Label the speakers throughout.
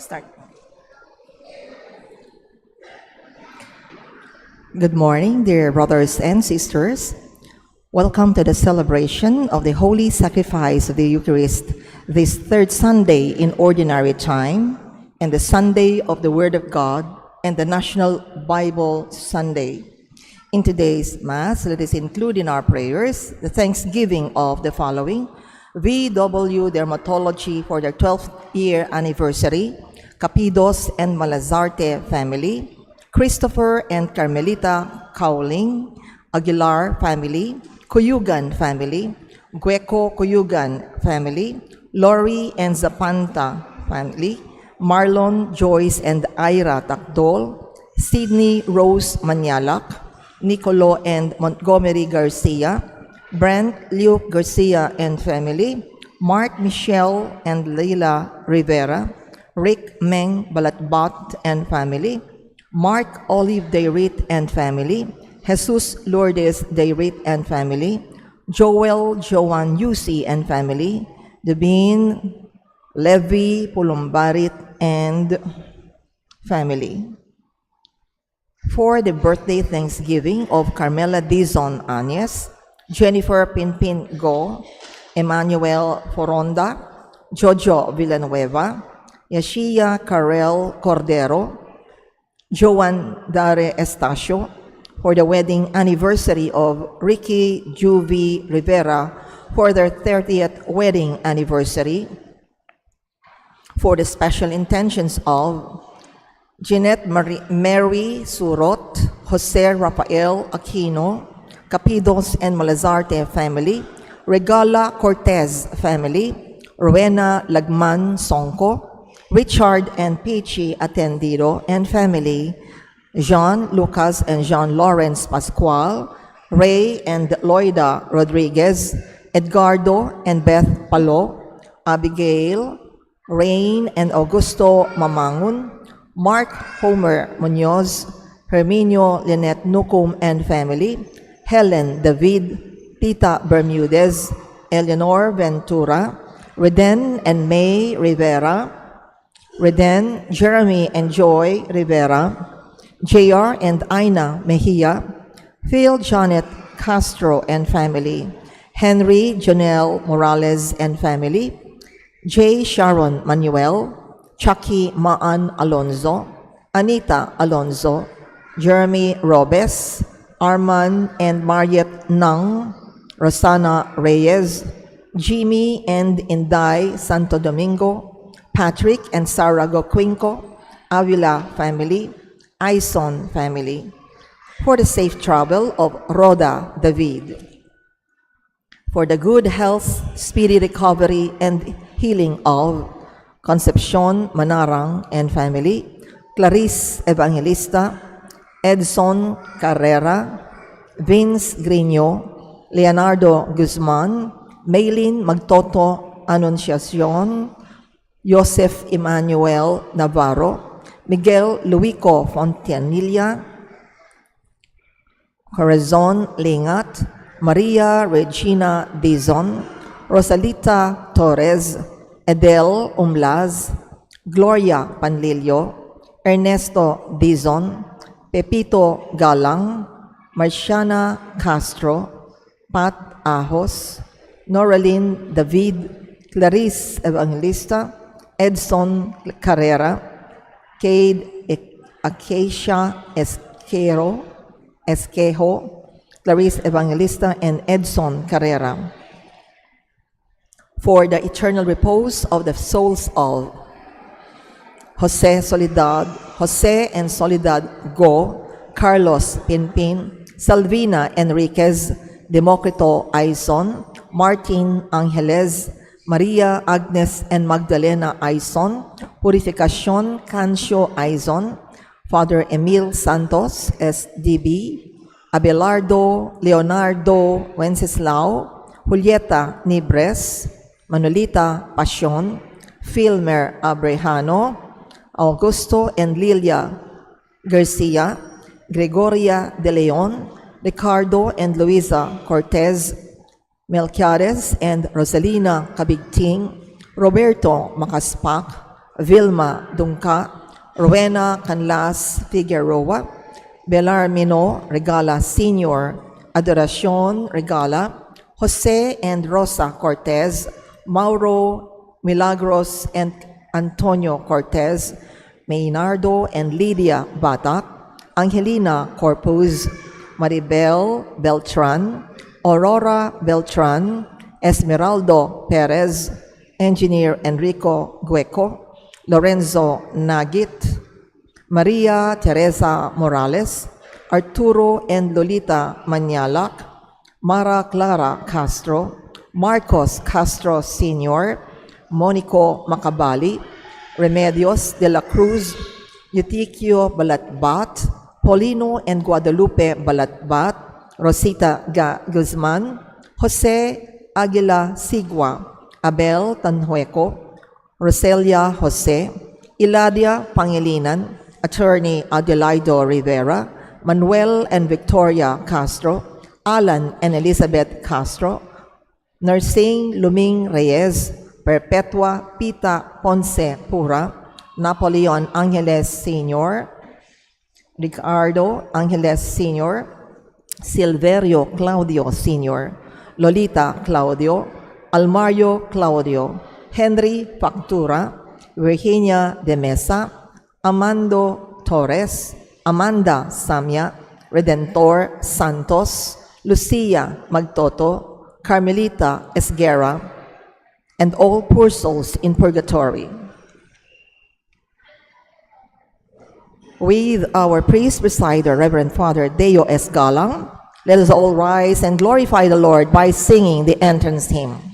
Speaker 1: Start. Good morning, dear brothers and sisters. Welcome to the celebration of the Holy Sacrifice of the Eucharist, this third Sunday in Ordinary Time, and the Sunday of the Word of God, and the National Bible Sunday. In today's Mass, let us include in our prayers the thanksgiving of the following: VW Dermatology for their 12th year anniversary, Capidos and Malazarte family, Christopher and Carmelita Cowling, Aguilar family, Cuyugan family, Gueco Cuyugan family, Lori and Zapanta family, Marlon, Joyce and Ira Takdol, Sydney Rose Manyalak, Nicolo and Montgomery Garcia, Brent Luke Garcia and family, Mark Michelle and Leila Rivera, Rick Meng Balatbat and family, Mark Olive Dayrit and family, Jesus Lourdes Dayrit and family, Joel Joan Yusi and family, Devin Levi Pulumbarit and family. For the birthday thanksgiving of Carmela Dizon Agnes, Jennifer Pinpin Go, Emmanuel Foronda, Jojo Villanueva, Yashia Karel Cordero, Joan Dare Estacio, for the wedding anniversary of Ricky Juvie Rivera, for their 30th wedding anniversary, for the special intentions of Jeanette Mary Surot, Jose Rafael Aquino, Capidos and Malazarte family, Regala Cortez family, Rowena Lagman Sonko, Richard and Peachy Atendido and family, Jean Lucas and Jean Lawrence Pascual, Ray and Loida Rodriguez, Edgardo and Beth Palo, Abigail, Rain and Augusto Mamangun, Mark Homer Munoz, Herminio Lynette Nucum and family, Helen David, Tita Bermudez, Eleanor Ventura, Reden and May Rivera, Reden, Jeremy and Joy Rivera, JR and Aina Mejia, Phil Janet Castro and family, Henry Janelle Morales and family, J. Sharon Manuel, Chucky Maan Alonzo, Anita Alonzo, Jeremy Robes, Arman and Mariette Nang, Rosana Reyes, Jimmy and Inday Santo Domingo, Patrick and Sarah Goquinco, Avila family, Ison family, for the safe travel of Rhoda David, for the good health, speedy recovery, and healing of Concepcion Manarang and family, Clarice Evangelista, Edson Carrera, Vince Grino, Leonardo Guzman, Maylin Magtoto Anunciacion, Joseph Emmanuel Navarro, Miguel Luico Fontanilla, Corazon Lingat, Maria Regina Dizon, Rosalita Torres, Edel Umlaz, Gloria Panlilio, Ernesto Dizon, Pepito Galang, Marciana Castro, Pat Ahos, Noraline David, Clarice Evangelista, Edson Carrera, Cade Acacia Esquejo, Clarice Evangelista, and Edson Carrera, for the eternal repose of the souls of Jose and Soledad Go, Carlos Pinpin, Salvina Enriquez, Democrito Aison, Martin Angeles, Maria Agnes and Magdalena Aison, Purificacion Cancio Aison, Father Emil Santos, SDB, Abelardo Leonardo Wenceslao, Julieta Nibres, Manolita Pasion, Filmer Abrejano, Augusto and Lilia Garcia, Gregoria De Leon, Ricardo and Luisa Cortez, Melquiades and Rosalina Cabigting, Roberto Macaspac, Vilma Dungka, Rowena Canlas Figueroa, Belarmino Regala Sr., Adoracion Regala, Jose and Rosa Cortez, Mauro Milagros and Antonio Cortez, Maynardo and Lydia Batak, Angelina Corpus, Maribel Beltran, Aurora Beltran, Esmeraldo Perez, Engineer Enrico Gueco, Lorenzo Nagit, Maria Teresa Morales, Arturo and Lolita Manyalak, Mara Clara Castro, Marcos Castro Sr., Monico Macabali, Remedios de la Cruz, Eutiquio Balatbat, Paulino and Guadalupe Balatbat, Rosita Guzman, Jose Aguila Sigua, Abel Tanhueco, Roselia Jose, Iladia Pangilinan, Attorney Adelaido Rivera, Manuel and Victoria Castro, Alan and Elizabeth Castro, Nursing Luming Reyes, Perpetua Pita Ponce Pura, Napoleon Angeles Sr., Ricardo Angeles Sr., Silverio Claudio Sr., Lolita Claudio, Almario Claudio, Henry Factura, Virginia de Mesa, Amando Torres, Amanda Samya, Redentor Santos, Lucia Magtoto, Carmelita Esguerra, and all poor souls in purgatory. With our priest presider, Reverend Father Deo S. Galang, let us all rise and glorify the Lord by singing the entrance hymn.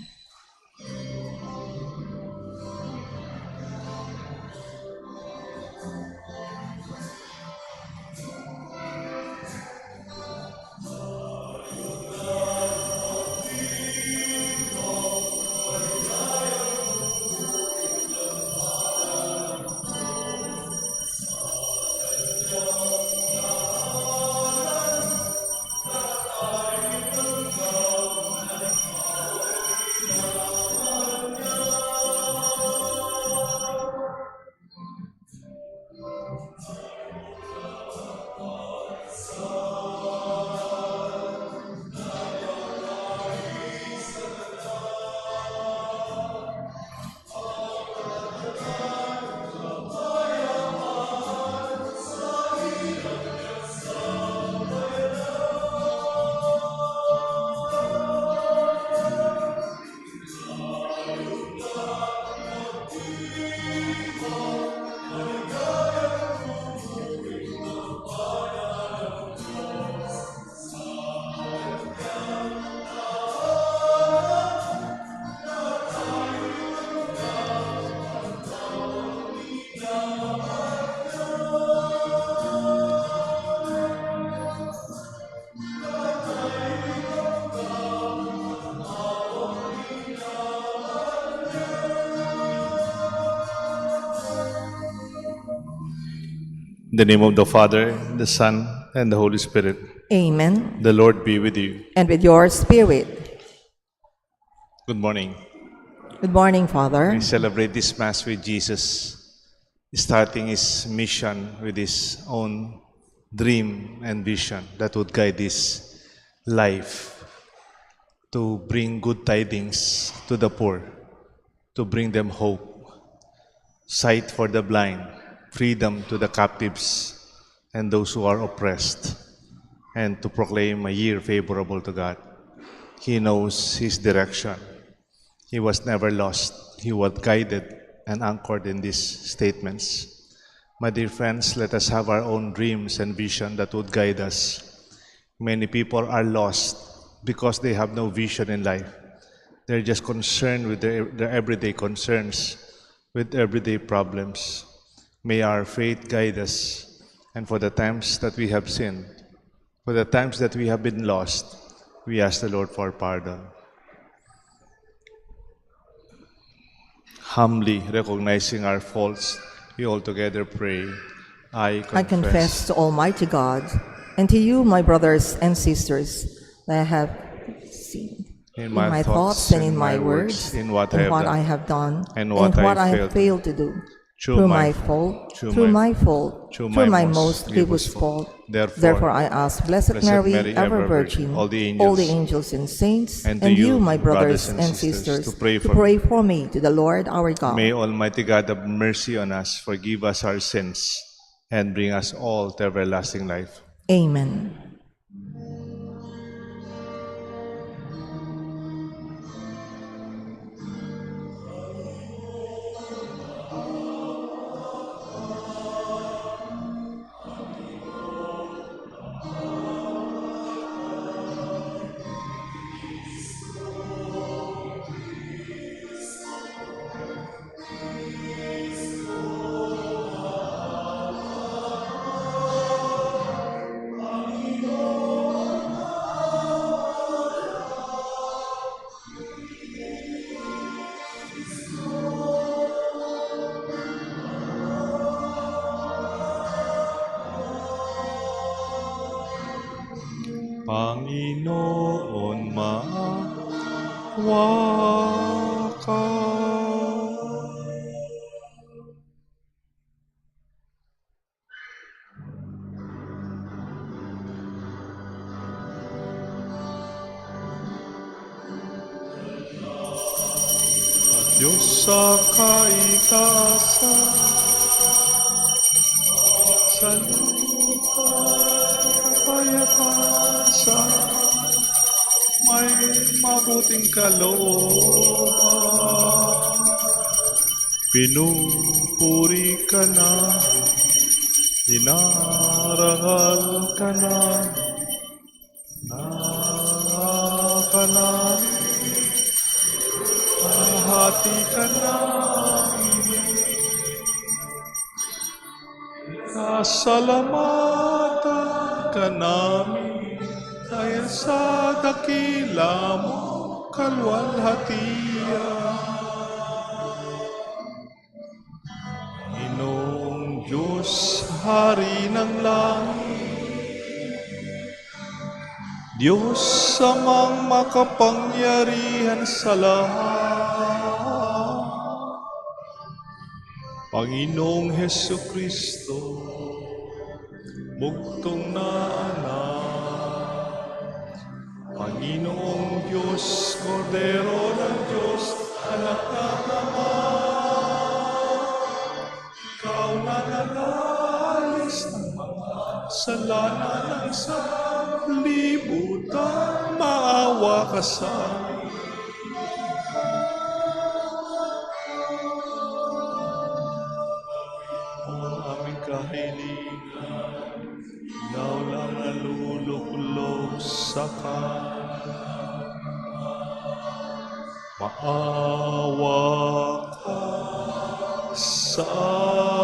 Speaker 2: In the name of the Father, the Son, and the Holy Spirit.
Speaker 1: Amen.
Speaker 2: The Lord be with you.
Speaker 1: And with your spirit.
Speaker 2: Good morning.
Speaker 1: Good morning, Father.
Speaker 2: We celebrate this Mass with Jesus, starting his mission with his own dream and vision that would guide his life to bring good tidings to the poor, to bring them hope, sight for the blind, freedom to the captives and those who are oppressed, and to proclaim a year favorable to God. He knows his direction. He was never lost. He was guided and anchored in these statements. My dear friends, let us have our own dreams and vision that would guide us. Many people are lost because they have no vision in life. They're just concerned with their everyday concerns, with everyday problems. May our faith guide us, and for the times that we have sinned, for the times that we have been lost, we ask the Lord for pardon. Humbly recognizing our faults, we all together pray. I
Speaker 1: confess to Almighty God and to you, my brothers and sisters, that I have sinned
Speaker 2: in
Speaker 1: in
Speaker 2: my
Speaker 1: my thoughts and in my words,
Speaker 2: in what
Speaker 1: I have done, and what I have failed to do. through my fault, through my fault, through my most grievous fault. Therefore I ask, Blessed Mary, ever Virgin, all the angels and saints, and you, my brothers and sisters, to pray for me to the Lord our God.
Speaker 2: May Almighty God have mercy on us, forgive us our sins, and bring us all to everlasting life.
Speaker 1: Amen.
Speaker 2: Panginoon, maawa ka. At Diyos sa kaitaasan, sa lupa kapayapaan sa may mabuting kalooban. Pinupuri ka na, dinarangal ka na, nahati ka na, nasalamatan ka namin dahil sa dakila mo kalwalhatian. Ginoong Diyos, Hari ng langit, Diyos amang makapangyarihan sa lahat, Panginoong Hesukristo, bugtong na anak, Panginoong Diyos, Kordero ng Diyos, anak ng Ama, ikaw na nanalis ng mga kasalanan ng sanlibutan, maawa ka sa amin. Ang aming kahilingan, ikaw lang naluluklog sa kanan. Maawa ka sa amin.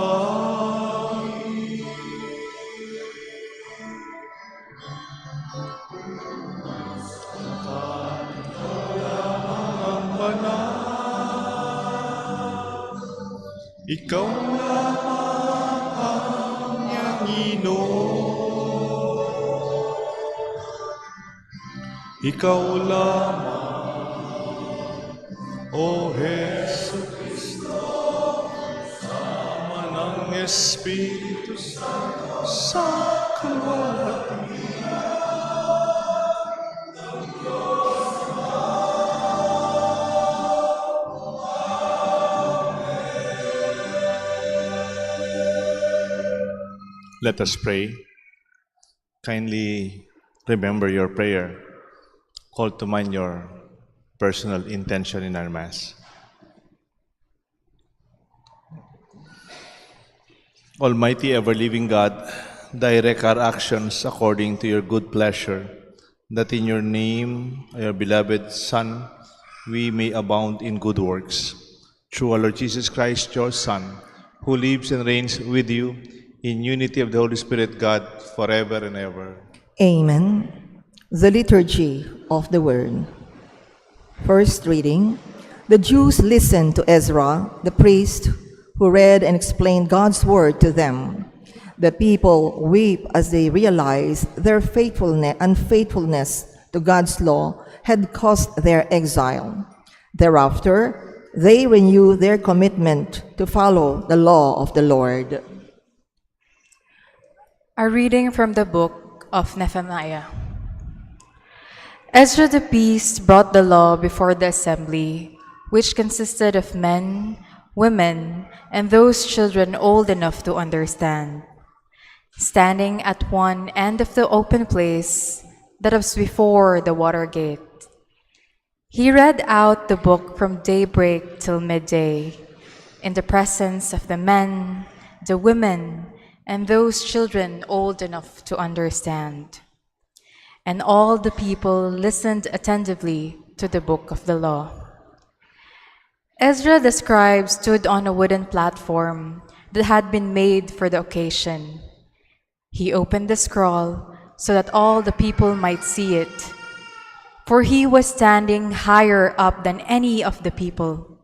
Speaker 2: Ang banal, ikaw lamang ang Panginoon. Ikaw lamang, O Jesucristo, sama ng Espiritu Santo sa kalwalhatian. Let us pray. Kindly remember your prayer. Call to mind your personal intention in our Mass. Almighty ever-living God, direct our actions according to your good pleasure, that in your name, your beloved Son, we may abound in good works. Through our Lord Jesus Christ, your Son, who lives and reigns with you in unity of the Holy Spirit, God, forever and ever.
Speaker 1: Amen. The Liturgy of the Word. First reading. The Jews listened to Ezra, the priest, who read and explained God's word to them. The people weep as they realized their unfaithfulness to God's law had caused their exile. Thereafter, They renew their commitment to follow the law of the Lord.
Speaker 3: A reading from the book of Nehemiah. Ezra the priest brought the law before the assembly, which consisted of men, women, and those children old enough to understand. Standing at one end of the open place that was before the water gate, he read out the book from daybreak till midday, in the presence of the men, the women, and those children old enough to understand. And all the people listened attentively to the book of the law. Ezra the scribe stood on a wooden platform that had been made for the occasion. He opened the scroll so that all the people might see it, for he was standing higher up than any of the people.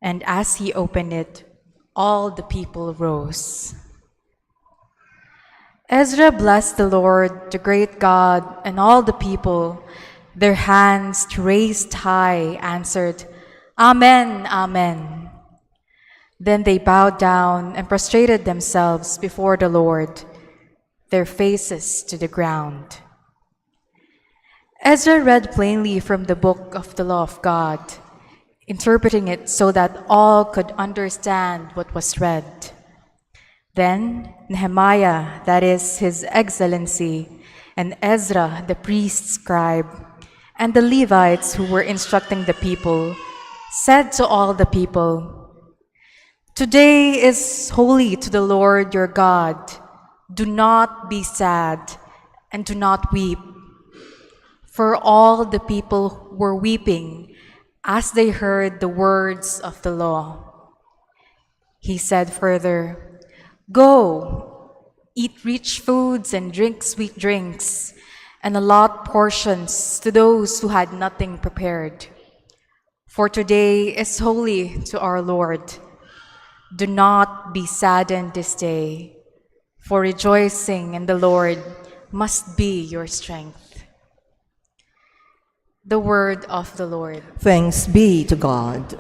Speaker 3: And as he opened it, all the people rose. Ezra blessed the Lord, the great God, and all the people, their hands raised high, answered, Amen, Amen. Then they bowed down and prostrated themselves before the Lord, their faces to the ground. Ezra read plainly from the book of the law of God, interpreting it so that all could understand what was read. Then Nehemiah, that is His Excellency, and Ezra, the priest scribe, and the Levites who were instructing the people, said to all the people, Today is holy to the Lord your God. Do not be sad and do not weep. For all the people were weeping as they heard the words of the law. He said further, Go, eat rich foods and drink sweet drinks, and allot portions to those who had nothing prepared. For today is holy to our Lord. Do not be saddened this day, for rejoicing in the Lord must be your strength. The word of the Lord.
Speaker 1: Thanks be to God.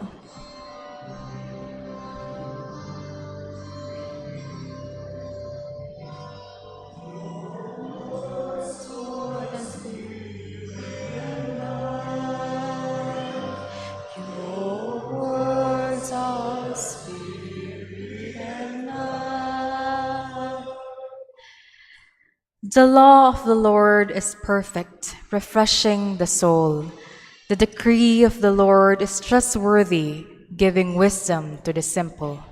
Speaker 3: Your words are spirit and life. The law of the Lord is perfect, refreshing the soul. The decree of the Lord is trustworthy, giving wisdom to the simple.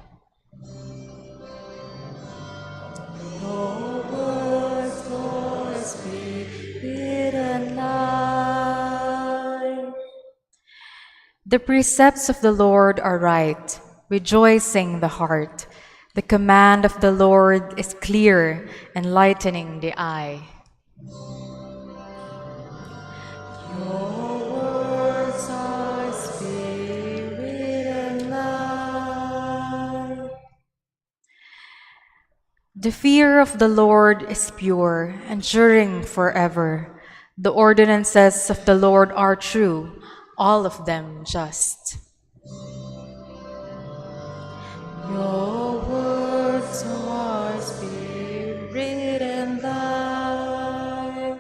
Speaker 3: Your words, Lord, spirit and life. The precepts of the Lord are right, rejoicing the heart. The command of the Lord is clear, enlightening the eye. Your words are spirit and life. The fear of the Lord is pure, enduring forever. The ordinances of the Lord are true, all of them just. Your words are spirit and life.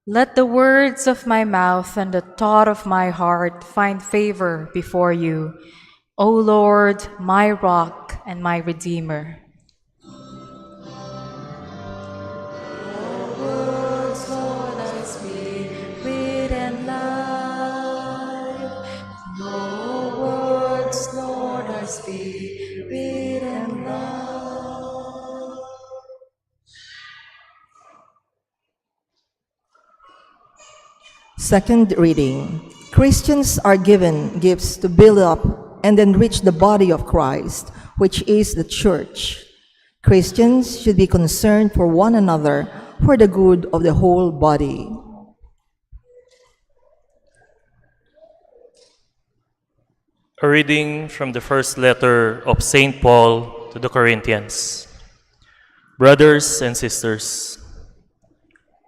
Speaker 3: Let the words of my mouth and the thought of my heart find favor before you, O Lord, my rock and my redeemer. Your words, Lord, are spirit and life. Your words, Lord, are spirit and life.
Speaker 1: Second reading. Christians are given gifts to build up and enrich the body of Christ, which is the church. Christians should be concerned for one another for the good of the whole body.
Speaker 4: A reading from the first letter of St. Paul to the Corinthians. Brothers and sisters,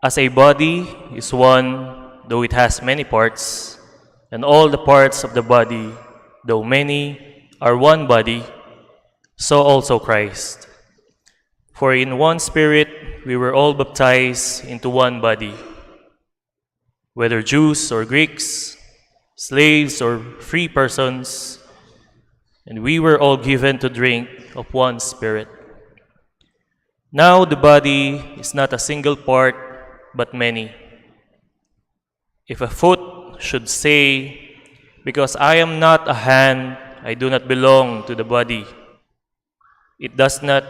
Speaker 4: as a body is one, though it has many parts, and all the parts of the body, though many, are one body, so also Christ. For in one Spirit we were all baptized into one body, whether Jews or Greeks, slaves or free persons, and we were all given to drink of one Spirit. Now the body is not a single part, but many. If a foot should say, "Because I am not a hand, I do not belong to the body," it does not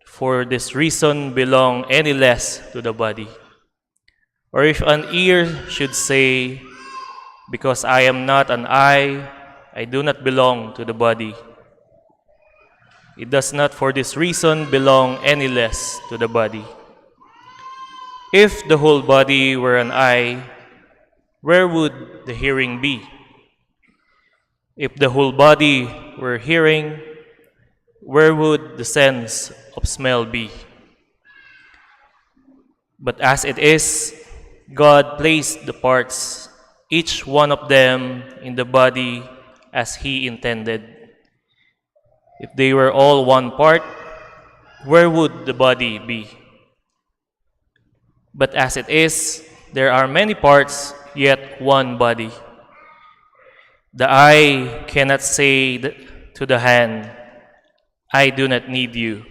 Speaker 4: for this reason belong any less to the body. Or if an ear should say, "Because I am not an eye, I do not belong to the body," it does not for this reason belong any less to the body. If the whole body were an eye, where would the hearing be? If the whole body were hearing, where would the sense of smell be? But as it is, God placed the parts, each one of them, in the body as He intended. If they were all one part, where would the body be? But as it is, there are many parts, yet one body. The eye cannot say to the hand, "I do not need you,"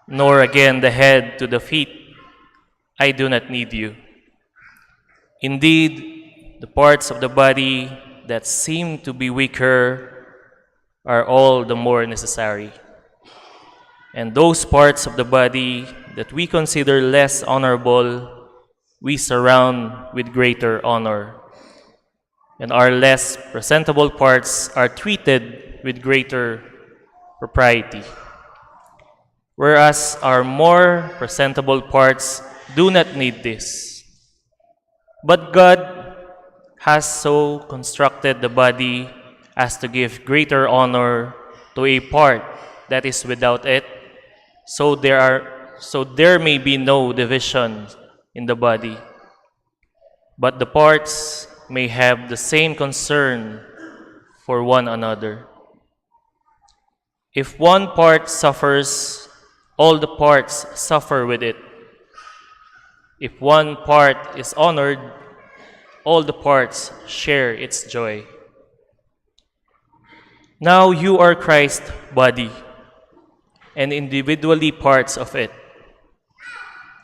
Speaker 4: nor again the head to the feet, "I do not need you." Indeed, the parts of the body that seem to be weaker are all the more necessary. And those parts of the body that we consider less honorable, we surround with greater honor. And our less presentable parts are treated with greater propriety, whereas our more presentable parts do not need this. But God has so constructed the body as to give greater honor to a part that is without it, so there may be no division in the body, but the parts may have the same concern for one another. If one part suffers, all the parts suffer with it. If one part is honored, all the parts share its joy. Now you are Christ's body, and individually parts of it.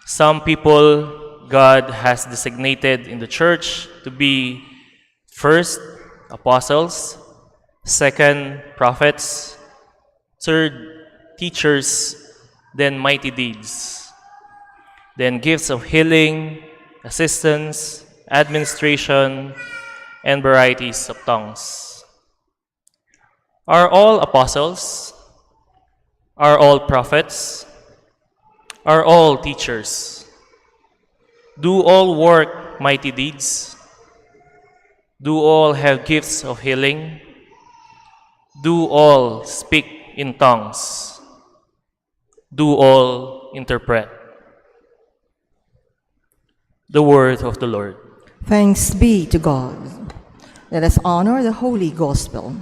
Speaker 4: Some people God has designated in the church to be first, apostles, second, prophets, third, teachers, then mighty deeds, then gifts of healing, assistance, administration, and varieties of tongues. Are all apostles? Are all prophets? Are all teachers? Do all work mighty deeds? Do all have gifts of healing? Do all speak in tongues? Do all interpret? The word of the Lord.
Speaker 1: Thanks be to God. Let us honor the Holy Gospel.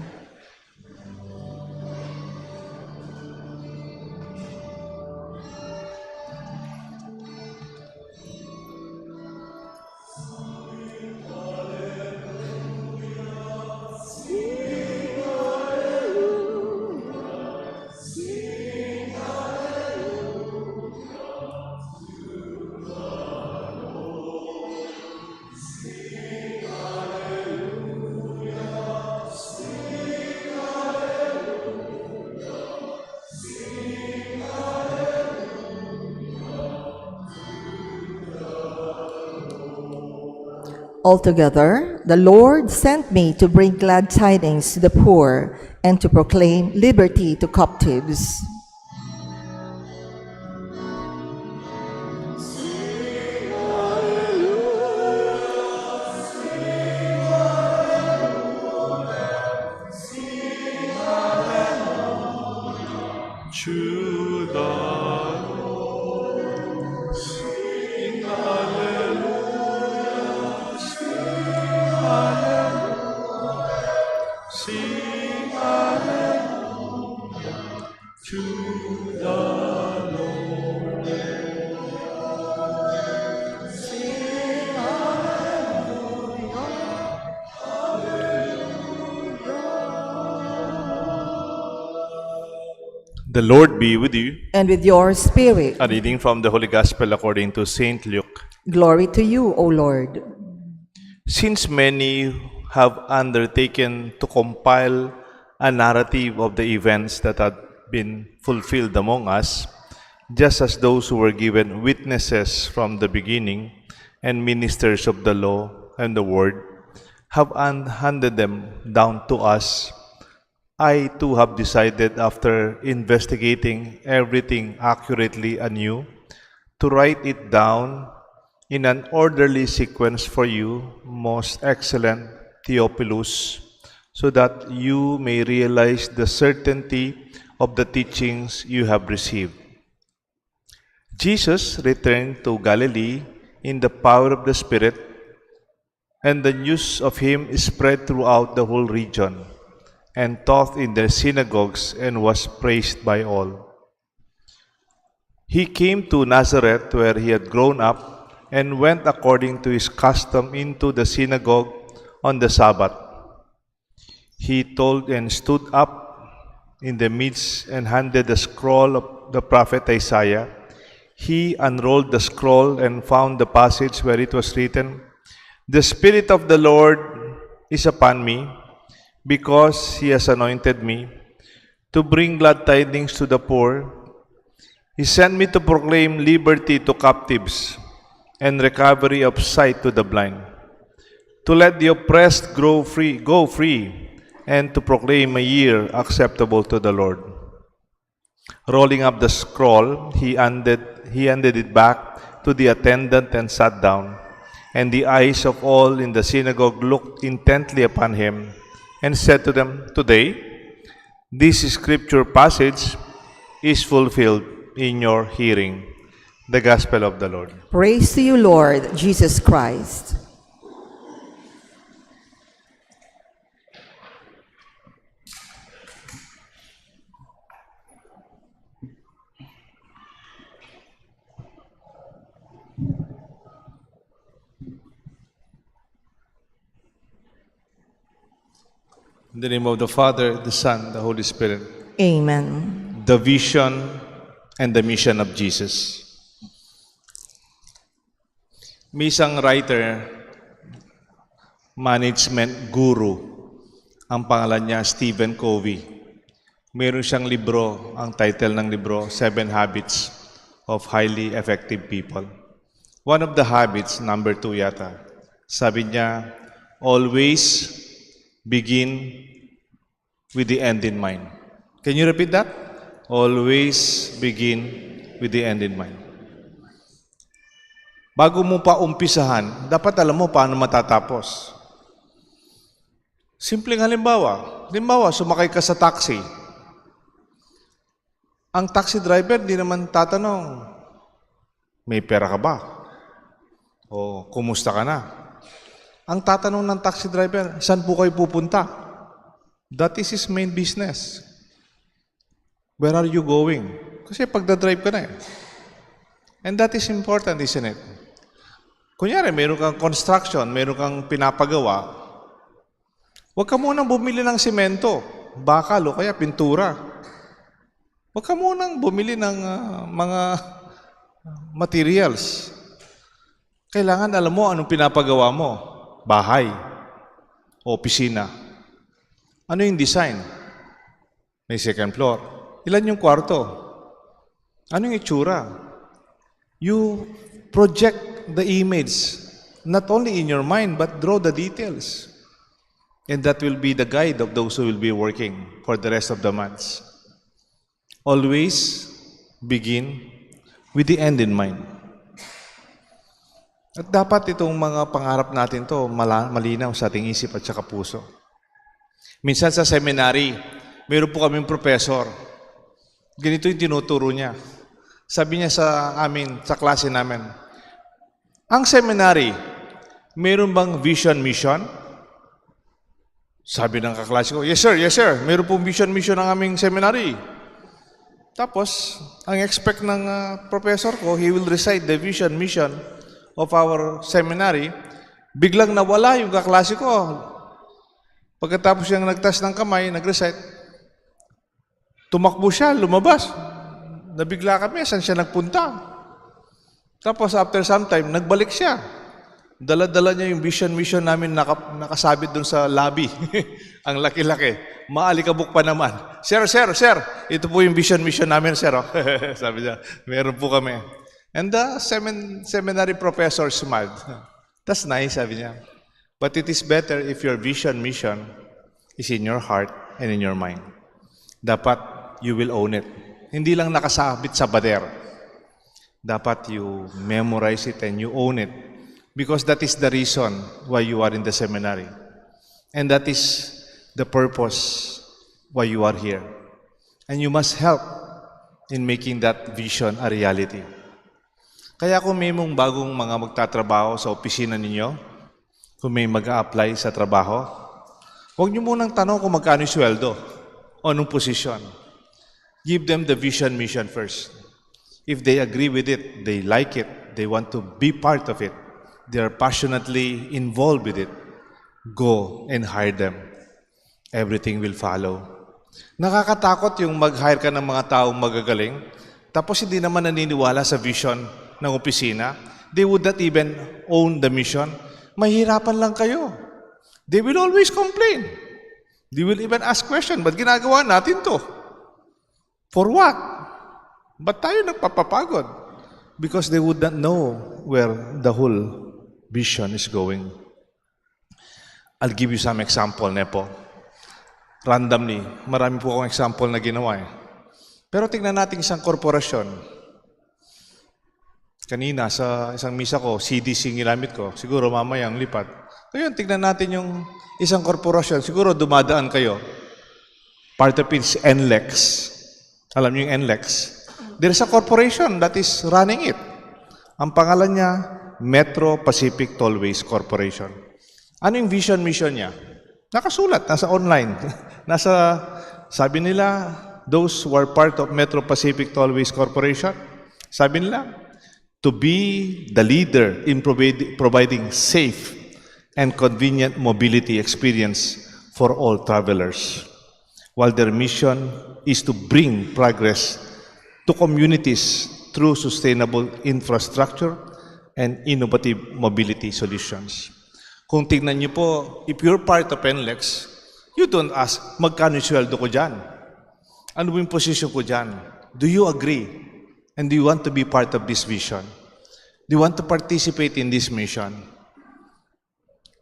Speaker 1: Altogether, the Lord sent me to bring glad tidings to the poor and to proclaim liberty to captives.
Speaker 2: To the Lord, sing hallelujah, sing hallelujah. The Lord be with you.
Speaker 1: and with your spirit.
Speaker 2: A reading from the Holy Gospel according to Saint Luke.
Speaker 1: Glory to you, O Lord.
Speaker 2: Since many have undertaken to compile a narrative of the events that had been fulfilled among us, just as those who were given witnesses from the beginning and ministers of the law and the word have handed them down to us, I too have decided, after investigating everything accurately anew, to write it down in an orderly sequence for you, most excellent Theophilus, so that you may realize the certainty of the teachings you have received. Jesus returned to Galilee in the power of the Spirit, and the news of him spread throughout the whole region, and taught in their synagogues and was praised by all. He came to Nazareth, where he had grown up, and went according to his custom into the synagogue on the Sabbath. He told and stood up in the midst and handed the scroll of the prophet Isaiah. He unrolled the scroll and found the passage where it was written, "The Spirit of the Lord is upon me, because he has anointed me to bring glad tidings to the poor. He sent me to proclaim liberty to captives and recovery of sight to the blind, to let the oppressed go free, and to proclaim a year acceptable to the Lord." Rolling up the scroll, he handed it back to the attendant and sat down. And the eyes of all in the synagogue looked intently upon him, and said to them, "Today, this scripture passage is fulfilled in your hearing." The Gospel of the Lord.
Speaker 1: Praise to you, Lord Jesus Christ.
Speaker 2: In the name of the Father, the Son, the Holy Spirit.
Speaker 1: Amen.
Speaker 2: The vision and the mission of Jesus. May isang writer, management guru, ang pangalan niya Stephen Covey. Meron siyang libro, ang title ng libro, 7 Habits of Highly Effective People. One of the habits, number 2 yata, sabi niya, always begin with the end in mind. Can you repeat that? Always begin with the end in mind. Bago mo pa umpisahan, dapat alam mo paano matatapos. Simpleng halimbawa. Halimbawa, sumakay ka sa taxi. Ang taxi driver, di naman tatanong, may pera ka ba? O kumusta ka na? Ang tatanong ng taxi driver, saan po kayo pupunta? That is his main business. Where are you going? Kasi pagdadrive ka na eh. And that is important, isn't it? Kunyari, meron kang construction, meron kang pinapagawa, huwag ka munang bumili ng simento, bakal o kaya pintura. Huwag ka munang bumili ng mga materials. Kailangan alam mo anong pinapagawa mo. Bahay, opisina. Ano yung design? May second floor. Ilan yung kwarto? Ano yung itsura? You project the image, not only in your mind, but draw the details. And that will be the guide of those who will be working for the rest of the months. Always begin with the end in mind. At dapat itong mga pangarap natin to malinaw sa ating isip at saka puso. Minsan sa seminary, meron po kaming professor. Ganito yung tinuturo niya. Sabi niya sa amin, sa klase namin, ang seminary, meron bang vision mission? Sabi ng kaklase ko, yes sir, meron pong vision mission ang aming seminary. Tapos, ang expect ng professor ko, he will recite the vision mission of our seminary. Biglang nawala yung kaklase ko. Pagkatapos siyang nagtas ng kamay, nag-recite, Tumakbo siya, lumabas. Nabigla kami, saan siya nagpunta? Tapos after some time, nagbalik siya. Dala-dala niya yung vision mission namin nakasabit dun sa lobby. Ang laki-laki. Maalikabok pa naman. Sir, ito po yung vision mission namin, sir. Oh. Sabi niya, meron po kami. And the seminary professor smiled. That's nice, sabi niya. But it is better if your vision mission is in your heart and in your mind. Dapat you will own it. Hindi lang nakasabit sa bader. Dapat you memorize it and you own it. Because that is the reason why you are in the seminary. And that is the purpose why you are here. And you must help in making that vision a reality. Kaya kung may mong bagong mga magtatrabaho sa opisina ninyo, kung may mag-a-apply sa trabaho, huwag niyo munang tanong kung magkano yung sweldo o anong posisyon. Give them the vision mission first. If they agree with it, they like it, they want to be part of it, they are passionately involved with it, go and hire them. Everything will follow. Nakakatakot yung mag-hire ka ng mga taong magagaling, tapos hindi naman naniniwala sa vision ng opisina. They would not even own the mission. Mahirapan lang kayo. They will always complain. They will even ask question, ba't ginagawa natin to? For what? Ba't tayo nagpapapagod? Because they would not know where the whole vision is going. I'll give you some example, Nepo. Randomly, marami po akong example na ginawa eh. Pero tingnan natin isang korporasyon. Kanina sa isang misa ko, CDC ginamit ko. Siguro mamayang lipat. Ngayon, tignan natin yung isang korporasyon. Siguro dumadaan kayo. Part of it is NLEX. Alam niyo yung NLEX? There is a corporation that is running it. Ang pangalan niya, Metro Pacific Tollways Corporation. Ano yung vision mission niya? Nakasulat, nasa online. Sabi nila, those who are part of Metro Pacific Tollways Corporation, sabi nila, to be the leader in providing safe and convenient mobility experience for all travelers, while their mission is to bring progress to communities through sustainable infrastructure and innovative mobility solutions. Kung tingnan niyo po, if you're part of NLEX, you don't ask, magkano yung sweldo ko dyan? Ano yung position ko dyan? Do you agree? And do you want to be part of this vision? Do you want to participate in this mission?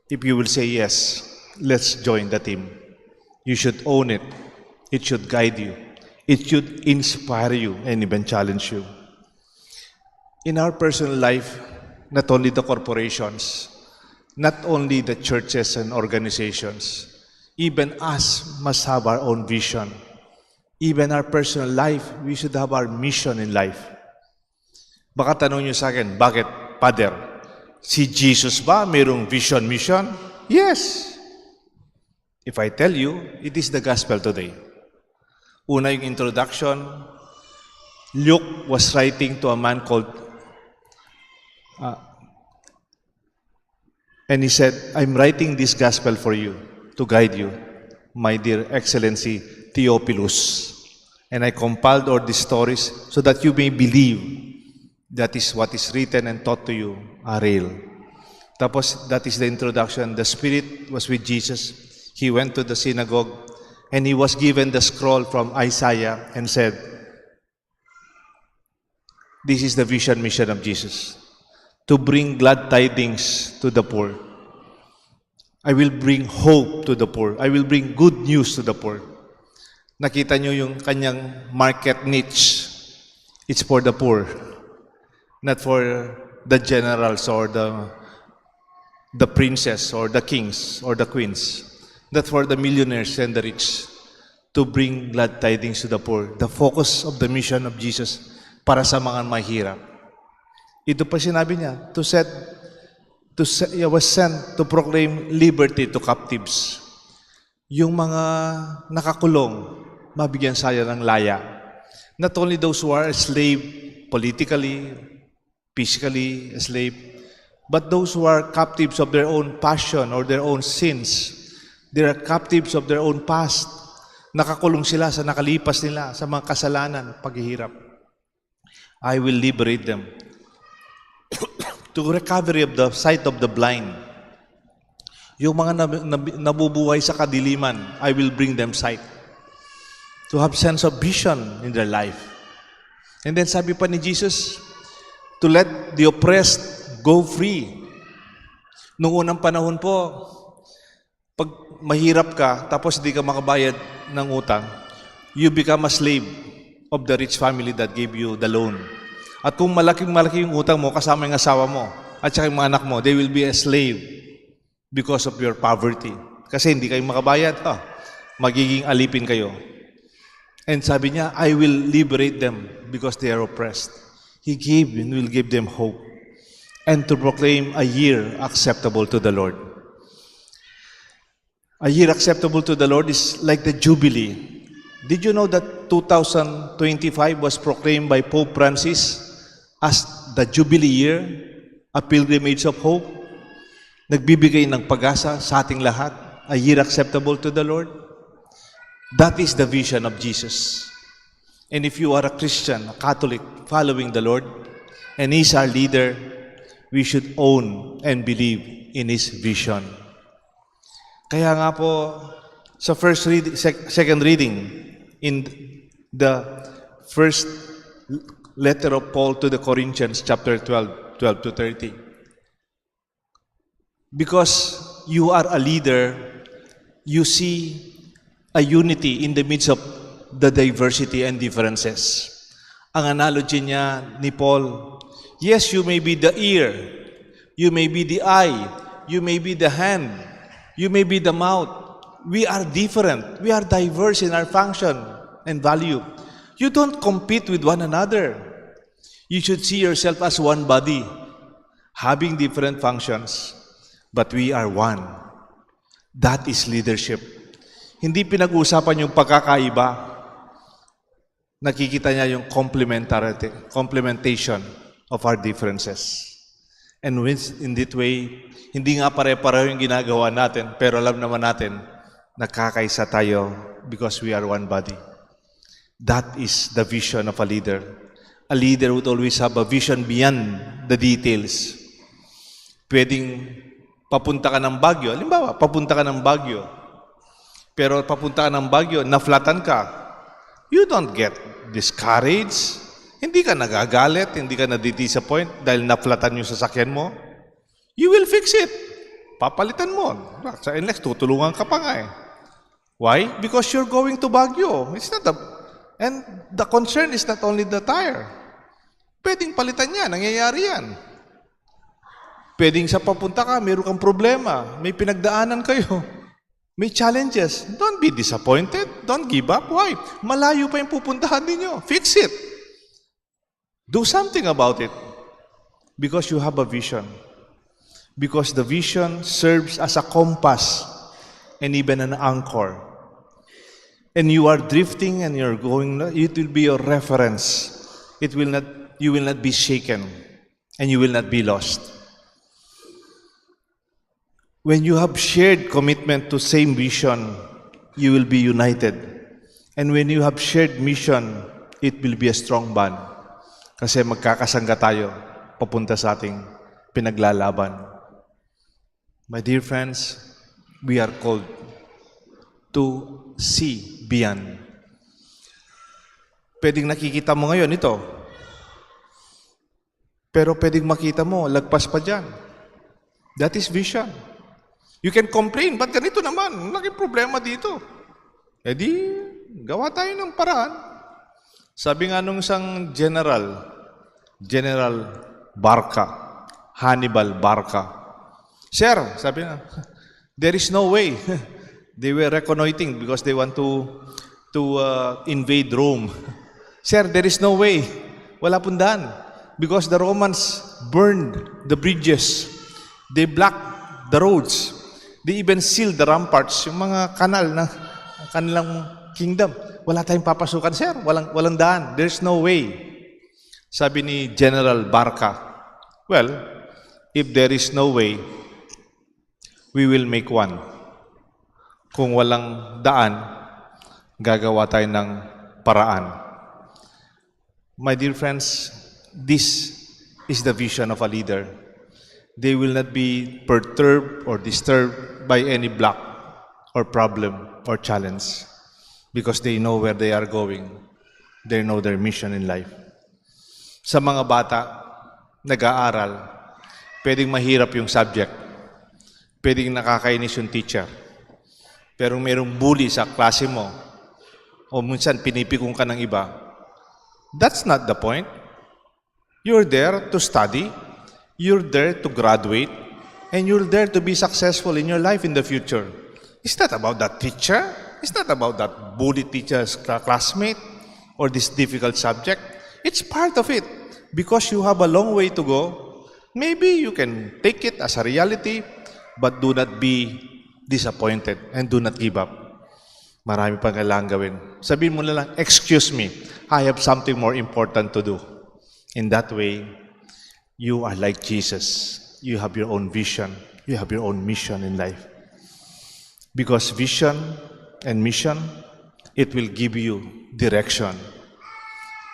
Speaker 2: If you will say yes, let's join the team. You should own it. It should guide you. It should inspire you and even challenge you. In our personal life, not only the corporations, not only the churches and organizations, even us must have our own vision. Even our personal life, we should have our mission in life. Baka tanong niyo sa akin, bakit, Father? Si Jesus ba mayroong vision, mission? Yes. If I tell you, it is the gospel today. Una yung introduction, Luke was writing to a man called, and he said, I'm writing this gospel for you, to guide you, my dear Excellency Theophilus. And I compiled all these stories so that you may believe that is what is written and taught to you are real. Tapos, that is the introduction. The Spirit was with Jesus. He went to the synagogue and he was given the scroll from Isaiah and said, this is the vision mission of Jesus, to bring glad tidings to the poor. I will bring hope to the poor. I will bring good news to the poor. Nakita nyo yung kanyang market niche. It's for the poor, not for the generals or the princes or the kings or the queens, not for the millionaires and the rich, to bring glad tidings to the poor. The focus of the mission of Jesus para sa mga mahirap. Ito pa sinabi niya, he was sent to proclaim liberty to captives. Yung mga nakakulong, mabigyan saya ng laya. Not only those who are enslaved politically, physically enslaved, but those who are captives of their own passion or their own sins. They are captives of their own past. Nakakulong sila sa nakalipas nila, sa mga kasalanan, paghihirap. I will liberate them. To recovery of the sight of the blind. Yung mga nabubuhay sa kadiliman, I will bring them sight. To have sense of vision in their life. And then sabi pa ni Jesus, to let the oppressed go free. Noong unang panahon po, pag mahirap ka, tapos hindi ka makabayad ng utang, you become a slave of the rich family that gave you the loan. At kung malaking-malaki yung utang mo, kasama yung asawa mo, at saka yung mga anak mo, they will be a slave because of your poverty. Kasi hindi kayo makabayad, magiging alipin kayo. And sabi niya, I will liberate them because they are oppressed. He gave and will give them hope. And to proclaim a year acceptable to the Lord. A year acceptable to the Lord is like the Jubilee. Did you know that 2025 was proclaimed by Pope Francis as the Jubilee year, a pilgrimage of hope? Nagbibigay ng pag-asa sa ating lahat, a year acceptable to the Lord. That is the vision of Jesus. And if you are a Christian, a Catholic, following the Lord, and He's our leader, we should own and believe in His vision. Kaya nga po, sa second reading, in the first letter of Paul to the Corinthians, chapter 12 to 30. Because you are a leader, you see a unity in the midst of the diversity and differences. Ang analogy niya ni Paul, yes, you may be the ear, you may be the eye, you may be the hand, you may be the mouth. We are different. We are diverse in our function and value. You don't compete with one another. You should see yourself as one body, having different functions, but we are one. That is leadership. Hindi pinag-uusapan yung pagkakaiba. Nakikita niya yung complementation of our differences. And in that way, hindi nga pare-pareho yung ginagawa natin, pero alam naman natin, nakakaisa tayo because we are one body. That is the vision of a leader. A leader would always have a vision beyond the details. Pwedeng papunta ka ng Baguio. Halimbawa, papunta ka ng Baguio. Pero papunta ka ng Baguio, naflatan ka. You don't get discouraged. Hindi ka nagagalit, hindi ka nadidisappoint dahil naflatan yung sasakyan mo. You will fix it. Papalitan mo. Sa NLEX, tutulungan ka pa nga eh. Why? Because you're going to Baguio. And the concern is not only the tire. Pwedeng palitan yan, nangyayari yan. Pwedeng sa papunta ka, mayroon kang problema, may pinagdaanan kayo. May challenges. Don't be disappointed. Don't give up. Why? Malayo pa yung pupuntahan ninyo. Fix it. Do something about it. Because you have a vision. Because the vision serves as a compass and even an anchor. And you are drifting and you're going, it will be your reference. You will not be shaken and you will not be lost. When you have shared commitment to same vision, you will be united. And when you have shared mission, it will be a strong bond. Kasi magkakasangga tayo papunta sa ating pinaglalaban. My dear friends, we are called to see beyond. Pwedeng nakikita mo ngayon ito. Pero pwedeng makita mo, lagpas pa dyan. That is vision. You can complain, but ganito naman, laking problema dito. E di, gawa tayo ng paraan. Sabi nga nung isang General Barca, Hannibal Barca. Sir, sabi na, there is no way. They were reconnoitering because they want to invade Rome. Sir, there is no way. Wala pong daan. Because the Romans burned the bridges. They blocked the roads. They even sealed the ramparts, yung mga kanal na kanilang kingdom. Wala tayong papasukan, sir. Walang daan. There's no way. Sabi ni General Barca, well, if there is no way, we will make one. Kung walang daan, Gagawa tayo ng paraan. My dear friends, this is the vision of a leader. They will not be perturbed or disturbed by any block or problem or challenge because they know where they are going. They know their mission in life. Sa mga bata, nag-aaral, pwedeng mahirap yung subject, pwedeng nakakainis yung teacher, pero mayroong bully sa klase mo, o minsan pinipikong ka ng iba, that's not the point. You're there to study, you're there to graduate, and you're there to be successful in your life in the future. It's not about that teacher, it's not about that bully teacher's classmate, or this difficult subject. It's part of it. Because you have a long way to go, maybe you can take it as a reality, but do not be disappointed and do not give up. Marami pang kailangan gawin. Sabihin mo na lang, excuse me, I have something more important to do. In that way, you are like Jesus. You have your own vision. You have your own mission in life. Because vision and mission, it will give you direction.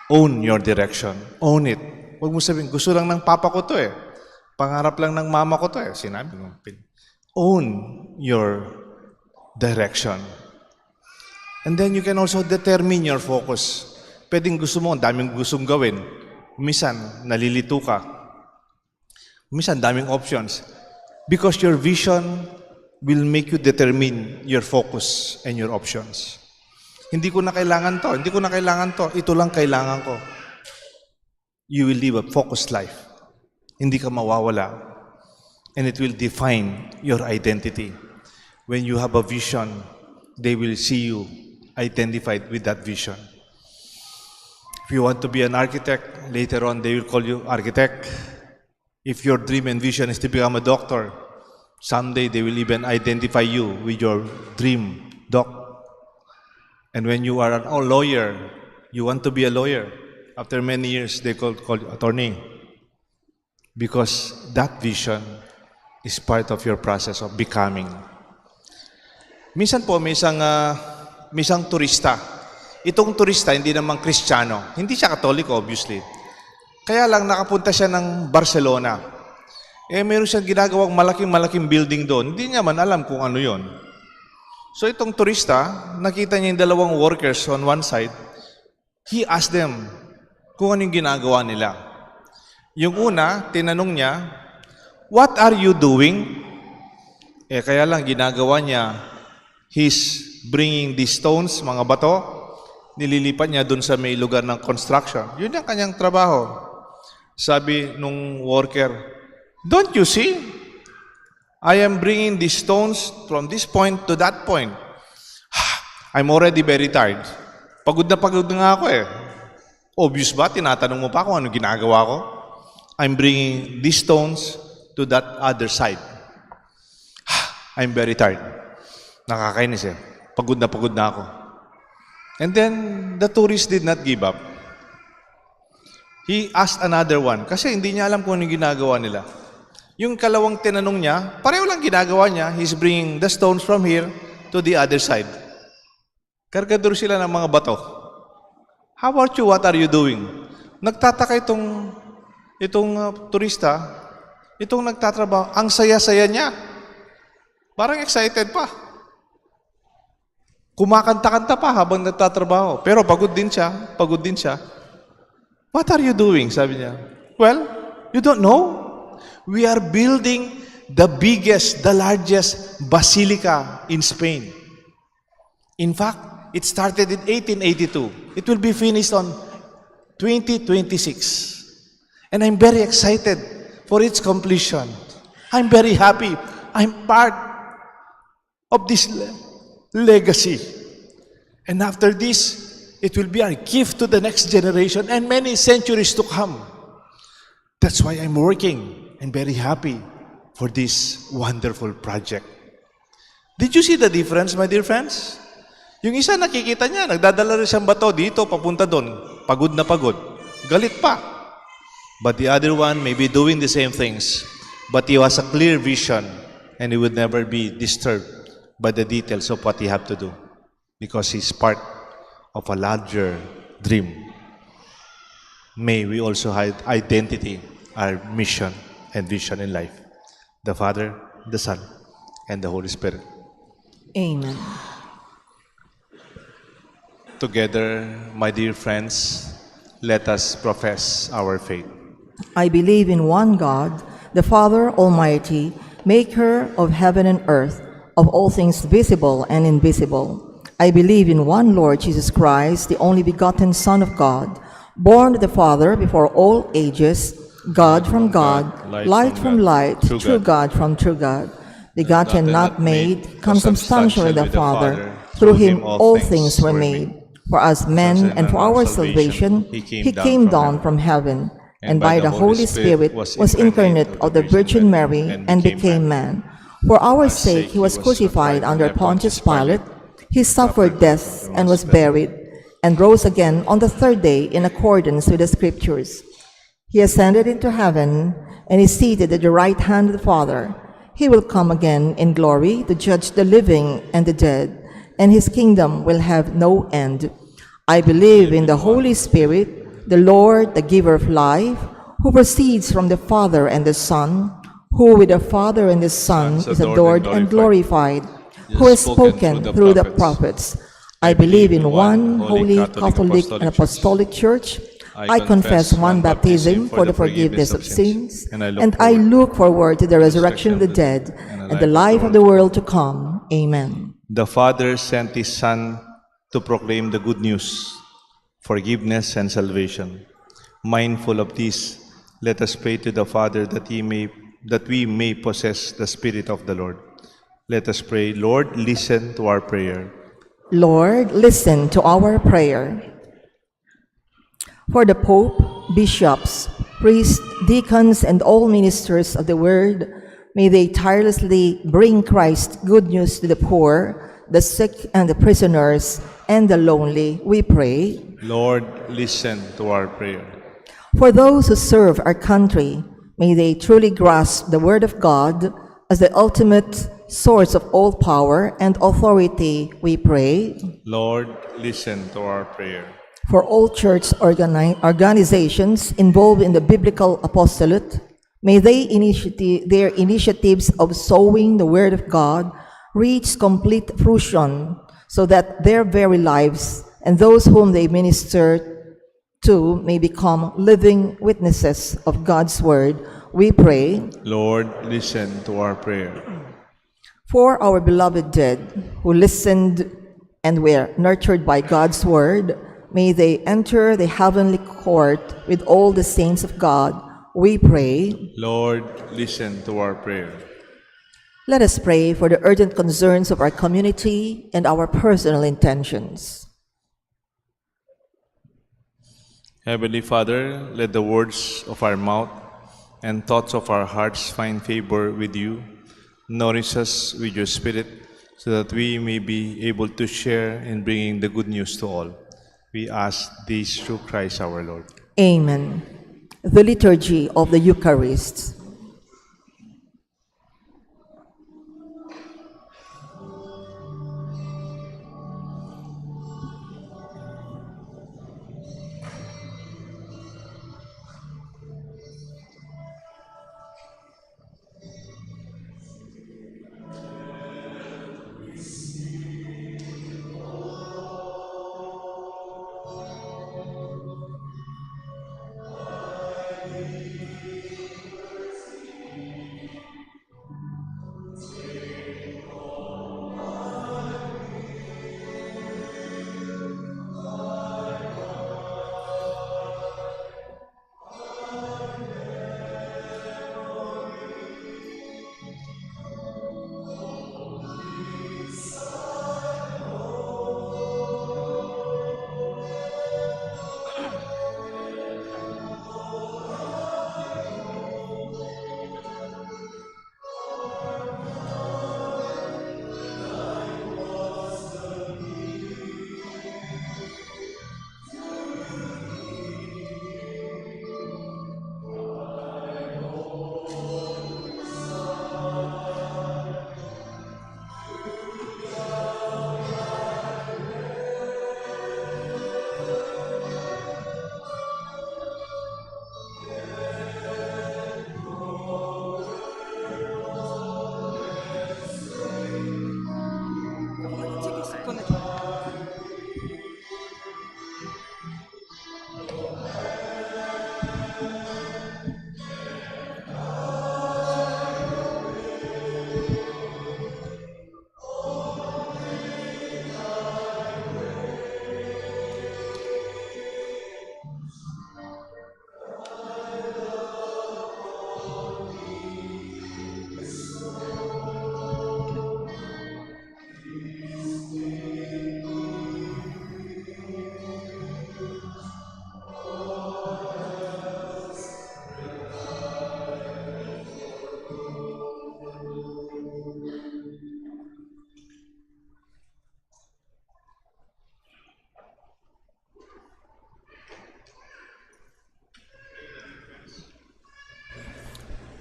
Speaker 2: Own your direction. Own it. Huwag mo sabihin, gusto lang ng papa ko to eh. Pangarap lang ng mama ko to eh. Sinabi mo. Own your direction. And then you can also determine your focus. Pwedeng gusto mo, daming gustong gawin. Minsan, nalilito ka. Minsan, daming options. Because your vision will make you determine your focus and your options. Hindi ko na kailangan to, hindi ko na kailangan to, ito lang kailangan ko. You will live a focused life. Hindi ka mawawala. And it will define your identity. When you have a vision, they will see you identified with that vision. If you want to be an architect, later on they will call you architect. If your dream and vision is to become a doctor, someday they will even identify you with your dream doc. And when you are a lawyer, you want to be a lawyer. After many years, they call you attorney. Because that vision is part of your process of becoming. Minsan po, may isang turista. Itong turista, hindi naman Kristiyano. Hindi siya Katoliko, obviously. Kaya lang nakapunta siya ng Barcelona. Meron siyang ginagawang malaking building doon. Hindi niya man alam kung ano yon. So itong turista, nakita niya yung dalawang workers on one side. He asked them kung ano yung ginagawa nila. Yung una, tinanong niya, "What are you doing?" Kaya lang ginagawa niya, he's bringing these stones, mga bato, nililipat niya dun sa may lugar ng construction. Yun ang kanyang trabaho. Sabi nung worker, "Don't you see? I am bringing these stones from this point to that point. I'm already very tired. Pagod na nga ako eh. Obvious ba? Tinatanong mo pa kung ano ginagawa ko? I'm bringing these stones to that other side. I'm very tired." Nakakainis eh. Pagod na ako. And then, the tourist did not give up. He asked another one. Kasi hindi niya alam kung ano ginagawa nila. Yung kalawang tinanong niya, pareho lang ginagawa niya. He's bringing the stones from here to the other side. Kargador sila ng mga bato. How about you? What are you doing? Nagtataka itong turista, itong nagtatrabaho, ang saya-saya niya. Parang excited pa. Kumakanta-kanta pa habang nagtatrabaho. Pero pagod din siya. What are you doing? Sabi niya. Well, you don't know? We are building the biggest, the largest basilica in Spain. In fact, it started in 1882. It will be finished on 2026. And I'm very excited for its completion. I'm very happy. I'm part of this legacy. And after this, it will be our gift to the next generation and many centuries to come. That's why I'm working. I'm very happy for this wonderful project. Did you see the difference, my dear friends? Yung isa nakikita niya, nagdadala rin siyang bato dito, papunta doon. Pagod na pagod. Galit pa. But the other one may be doing the same things. But he has a clear vision and he would never be disturbed by the details of what he have to do. because he's part of a larger dream. May we also have identity, our mission and vision in life. The Father, the Son, and the Holy Spirit.
Speaker 1: Amen.
Speaker 2: Together, my dear friends, let us profess our faith.
Speaker 1: I believe in one God, the Father Almighty, maker of heaven and earth, of all things visible and invisible. I believe in one Lord Jesus Christ, the only begotten Son of God, born of the Father before all ages, God from God, light from light, true God from true God, begotten, not made, consubstantial with the Father. Through him all things were made. For us men and for our salvation, he came down from heaven, and by the Holy Spirit was incarnate of the Virgin Mary and became man. For our sake he was crucified under Pontius Pilate. He suffered death and was buried, and rose again on the third day in accordance with the Scriptures. He ascended into heaven and is seated at the right hand of the Father. He will come again in glory to judge the living and the dead, and his kingdom will have no end. I believe in the Holy Spirit, the Lord, the giver of life, who proceeds from the Father and the Son, who with the Father and the Son is adored and glorified, who has spoken through the prophets. I believe in one holy, Catholic, and Apostolic Church. I confess one baptism for the forgiveness of sins, and I look forward to the resurrection of the dead and the life of the world to come. Amen.
Speaker 2: The Father sent his Son to proclaim the good news, forgiveness and salvation. Mindful of this, let us pray to the Father that we may possess the Spirit of the Lord. Let us pray. Lord, listen to our prayer.
Speaker 1: Lord, listen to our prayer. For the Pope, bishops, priests, deacons, and all ministers of the Word, may they tirelessly bring Christ's good news to the poor, the sick, and the prisoners, and the lonely, we pray.
Speaker 2: Lord, listen to our prayer.
Speaker 1: For those who serve our country, may they truly grasp the Word of God as the ultimate source of all power and authority, we pray.
Speaker 2: Lord, listen to our prayer.
Speaker 1: For all church organizations involved in the biblical apostolate, may their initiatives of sowing the Word of God reach complete fruition, so that their very lives and those whom they minister to may become living witnesses of God's Word, we pray.
Speaker 2: Lord, listen to our prayer.
Speaker 1: For our beloved dead who listened and were nurtured by God's Word, may they enter the heavenly court with all the saints of God, we pray.
Speaker 2: Lord, listen to our prayer.
Speaker 1: Let us pray for the urgent concerns of our community and our personal intentions.
Speaker 2: Heavenly Father, let the words of our mouth and thoughts of our hearts find favor with you. Nourish us with your Spirit, so that we may be able to share in bringing the good news to all. We ask this through Christ our Lord.
Speaker 1: Amen. The Liturgy of the Eucharist.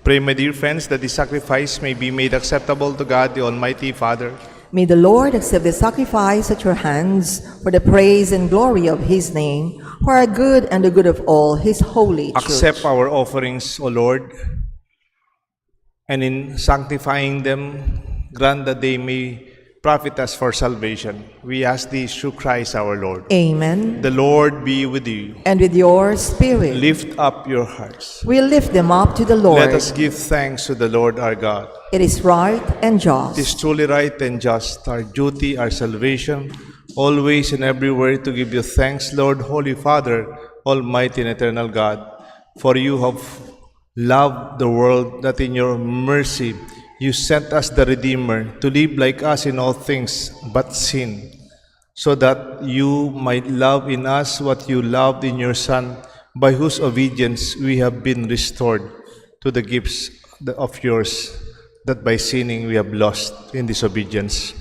Speaker 2: Pray, my dear friends, that this sacrifice may be made acceptable to God, the Almighty Father.
Speaker 1: May the Lord accept the sacrifice at your hands for the praise and glory of his name, for our good and the good of all his holy church.
Speaker 2: Accept our offerings, O Lord, and in sanctifying them, grant that they may profit us for salvation. We ask this through Christ our Lord.
Speaker 1: Amen.
Speaker 2: The Lord be with you.
Speaker 1: And with your spirit.
Speaker 2: Lift up your hearts.
Speaker 1: We lift them up to the Lord.
Speaker 2: Let us give thanks to the Lord our God.
Speaker 1: It is right and
Speaker 2: It
Speaker 1: just.
Speaker 2: is truly right and just, our duty, our salvation, always and everywhere to give you thanks, Lord, Holy Father, Almighty and eternal God, for you have loved the world that in your mercy you sent us the Redeemer to live like us in all things but sin, so that you might love in us what you loved in your Son, by whose obedience we have been restored to the gifts of yours, that by sinning we have lost in disobedience.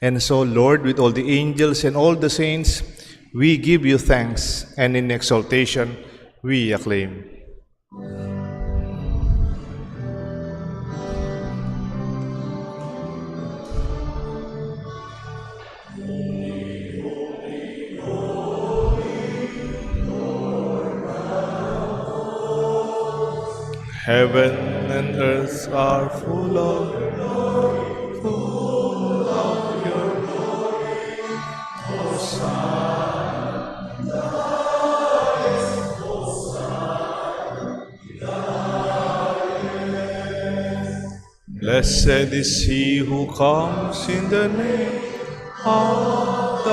Speaker 2: And so, Lord, with all the angels and all the saints, we give you thanks, and in exaltation we acclaim. Heaven and earth are full of your glory, full of your glory. Hosanna in the highest, Hosanna in the highest. Blessed is he who comes in the name of the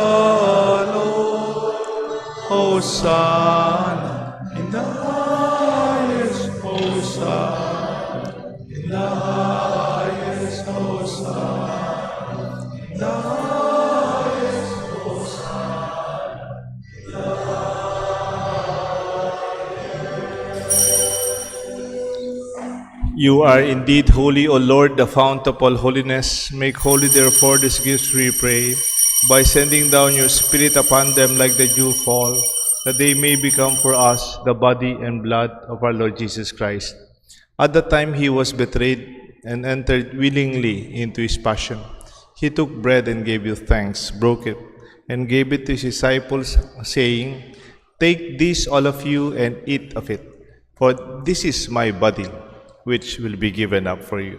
Speaker 2: Lord. Hosanna in the highest, Hosanna in the highest, Hosanna in the highest, Hosanna in the highest. You are indeed holy, O Lord, the fount of all holiness. Make holy, therefore, these gifts, we pray, by sending down your Spirit upon them like the dew fall, that they may become for us the body and blood of our Lord Jesus Christ. At the time he was betrayed and entered willingly into his passion, he took bread and gave you thanks, broke it, and gave it to his disciples, saying, "Take this, all of you, and eat of it, for this is my body, which will be given up for you."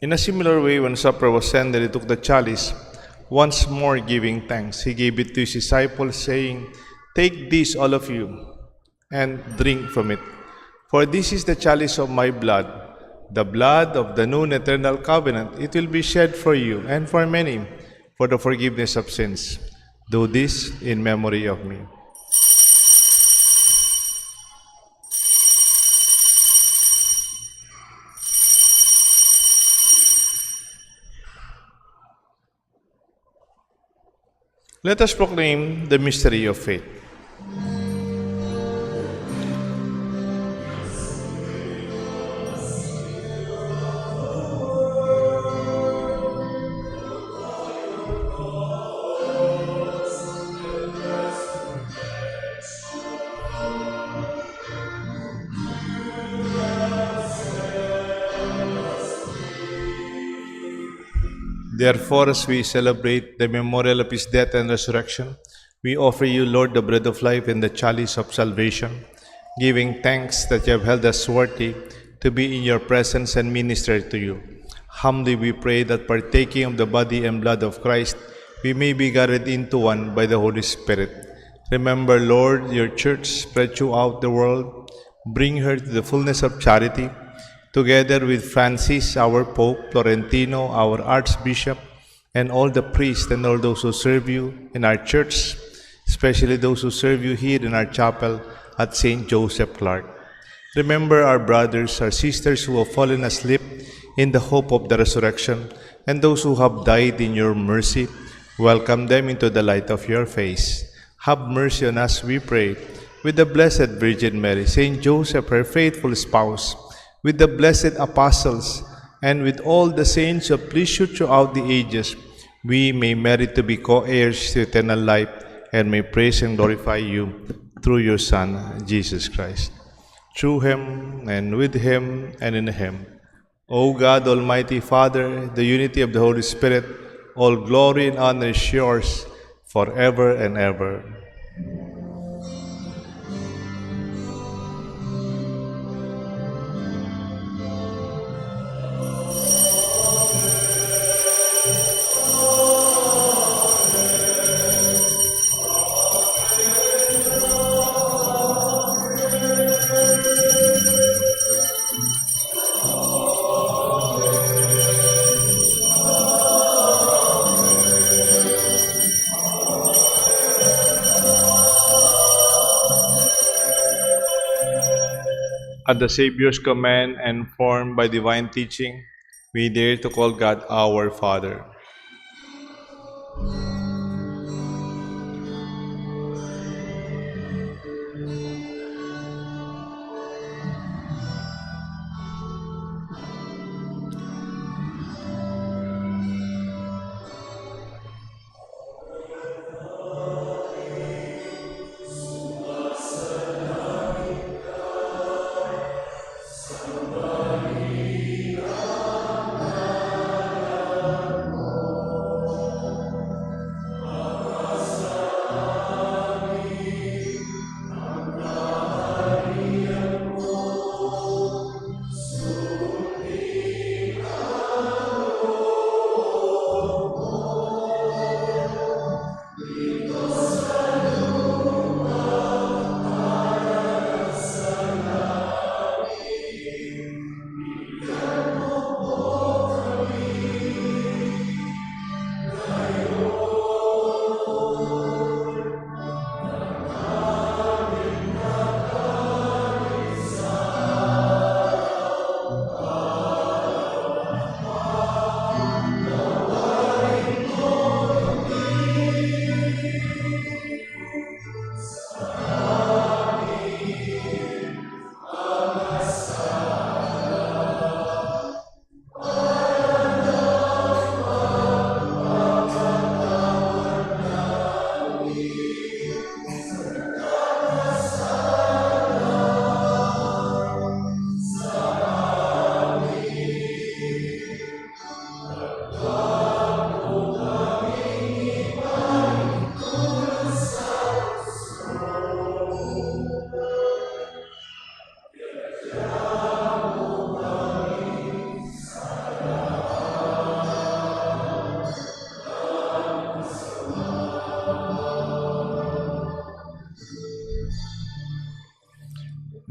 Speaker 2: In a similar way, when supper was ended, he took the chalice, once more giving thanks. He gave it to his disciples, saying, "Take this, all of you, and drink from it. For this is the chalice of my blood, the blood of the new and eternal covenant. It will be shed for you and for many for the forgiveness of sins. Do this in memory of me." Let us proclaim the mystery of faith. Therefore, as we celebrate the memorial of his death and resurrection, we offer you, Lord, the bread of life and the chalice of salvation, giving thanks that you have held us worthy to be in your presence and minister to you. Humbly we pray that partaking of the body and blood of Christ, we may be gathered into one by the Holy Spirit. Remember, Lord, your church spread throughout the world. Bring her to the fullness of charity, together with Francis, our Pope, Florentino, our Archbishop, and all the priests and all those who serve you in our church, especially those who serve you here in our chapel at St. Joseph Clark. Remember our brothers, our sisters who have fallen asleep in the hope of the resurrection, and those who have died in your mercy. Welcome them into the light of your face. Have mercy on us, we pray, with the Blessed Virgin Mary, St. Joseph, her faithful spouse, with the blessed apostles and with all the saints of please you throughout the ages, we may merit to be co-heirs to eternal life and may praise and glorify you through your Son, Jesus Christ. Through him and with him and in him, O God, Almighty Father, the unity of the Holy Spirit, all glory and honor is yours forever and ever. At the Savior's command and formed by divine teaching, we dare to call God our Father.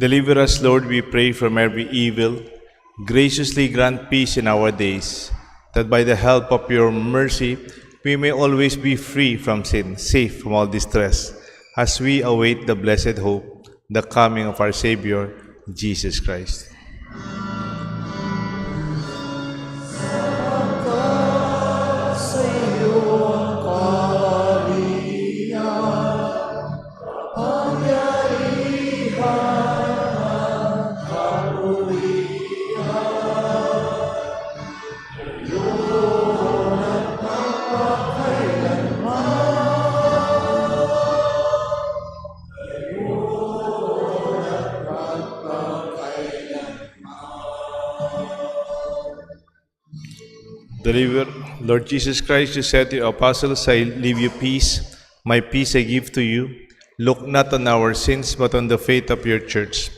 Speaker 2: Deliver us, Lord, we pray, from every evil. Graciously grant peace in our days, that by the help of your mercy we may always be free from sin, safe from all distress, as we await the blessed hope, the coming of our Savior, Jesus Christ. Deliver, Lord Jesus Christ, you said to your apostles, I leave you peace, my peace I give to you. Look not on our sins, but on the faith of your church.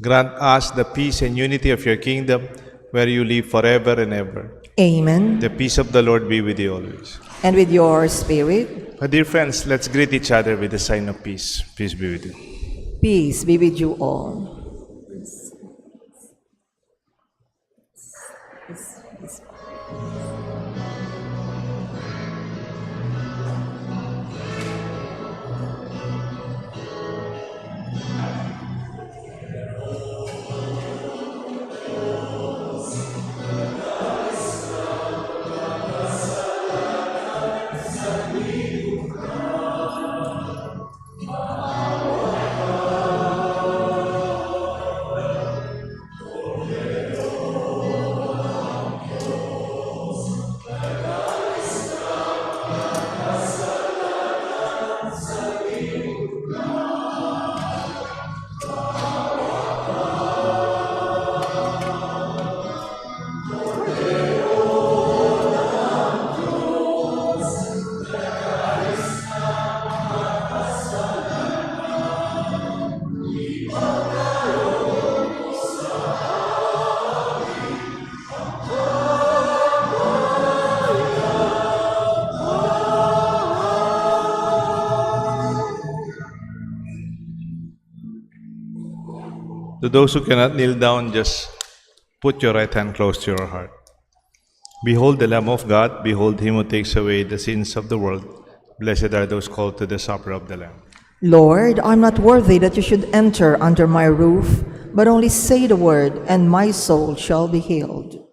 Speaker 2: Grant us the peace and unity of your kingdom, where you live forever and ever.
Speaker 1: Amen.
Speaker 2: The peace of the Lord be with you always.
Speaker 1: And with your spirit,
Speaker 2: My dear friends, let's greet each other with the sign of peace. Peace be with you.
Speaker 1: peace be with you all.
Speaker 2: To those who cannot kneel down, just put your right hand close to your heart. Behold the Lamb of God, behold him who takes away the sins of the world. Blessed are those called to the supper of the Lamb.
Speaker 1: Lord, I'm not worthy that you should enter under my roof, but only say the word, and my soul shall be healed.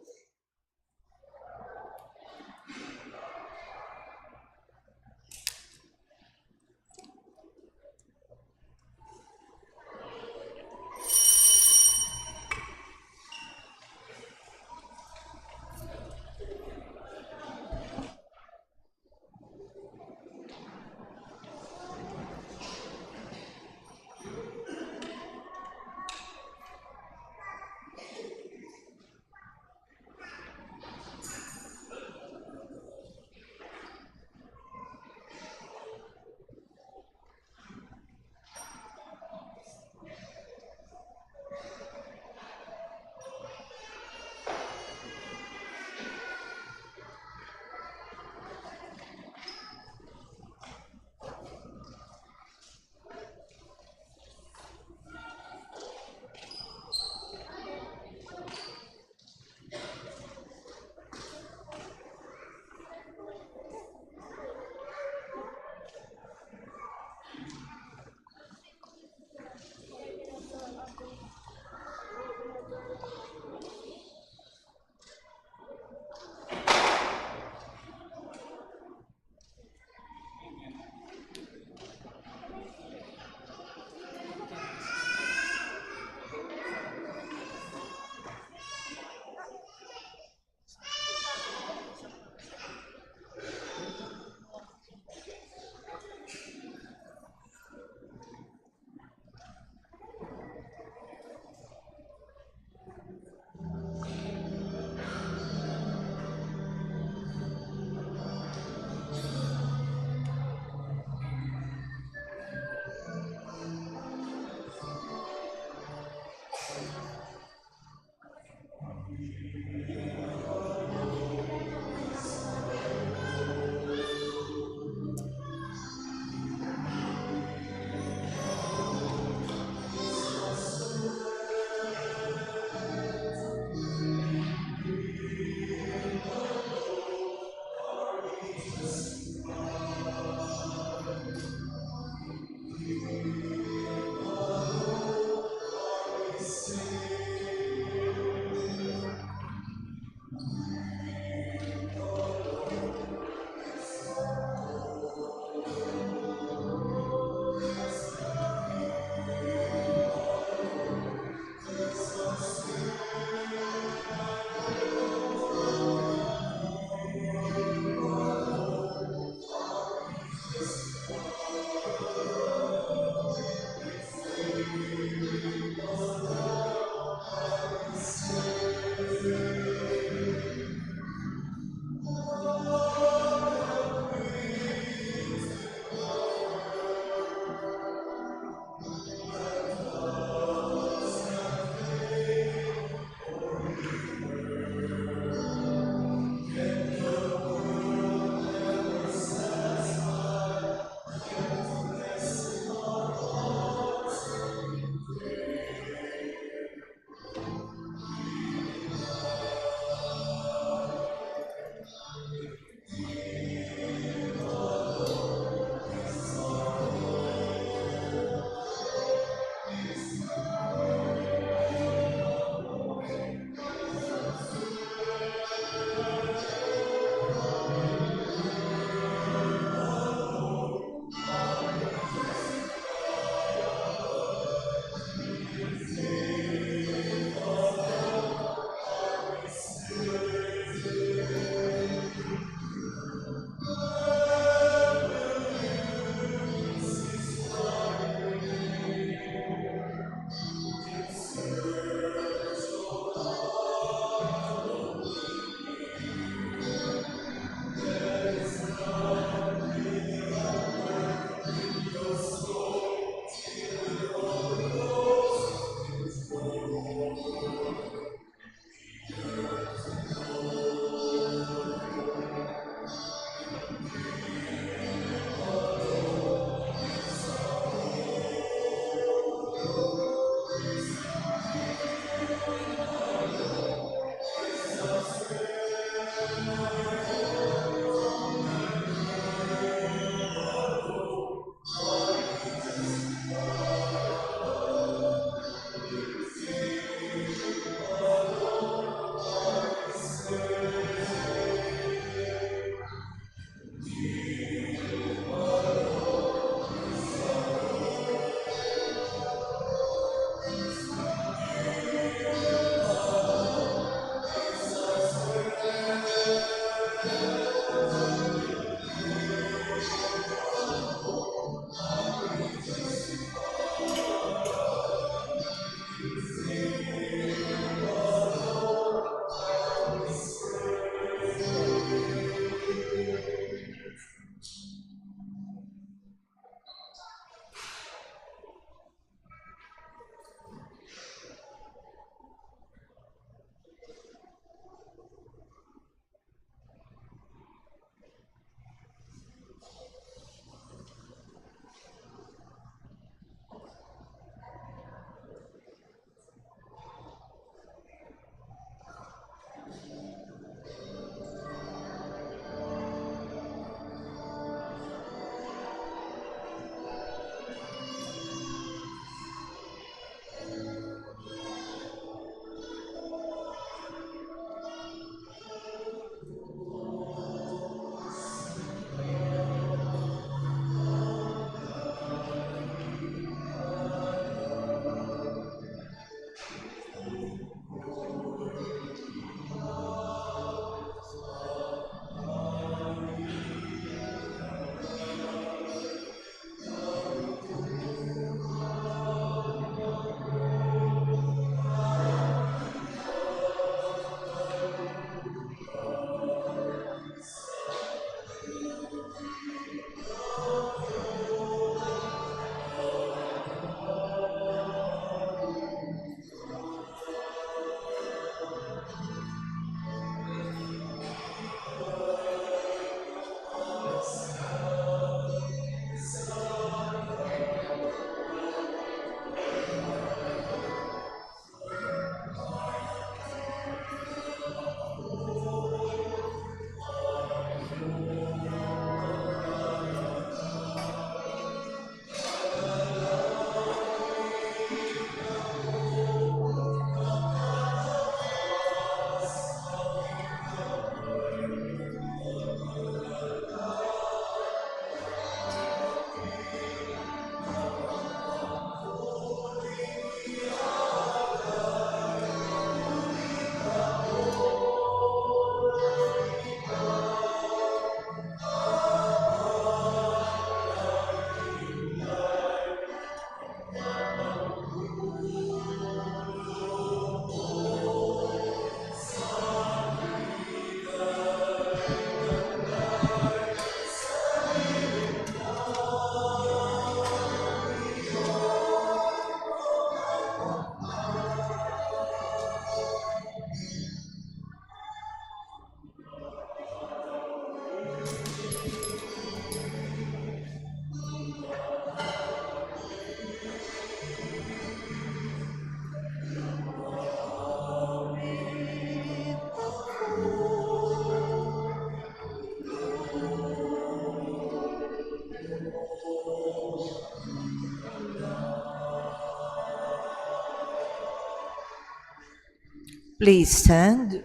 Speaker 1: Please stand.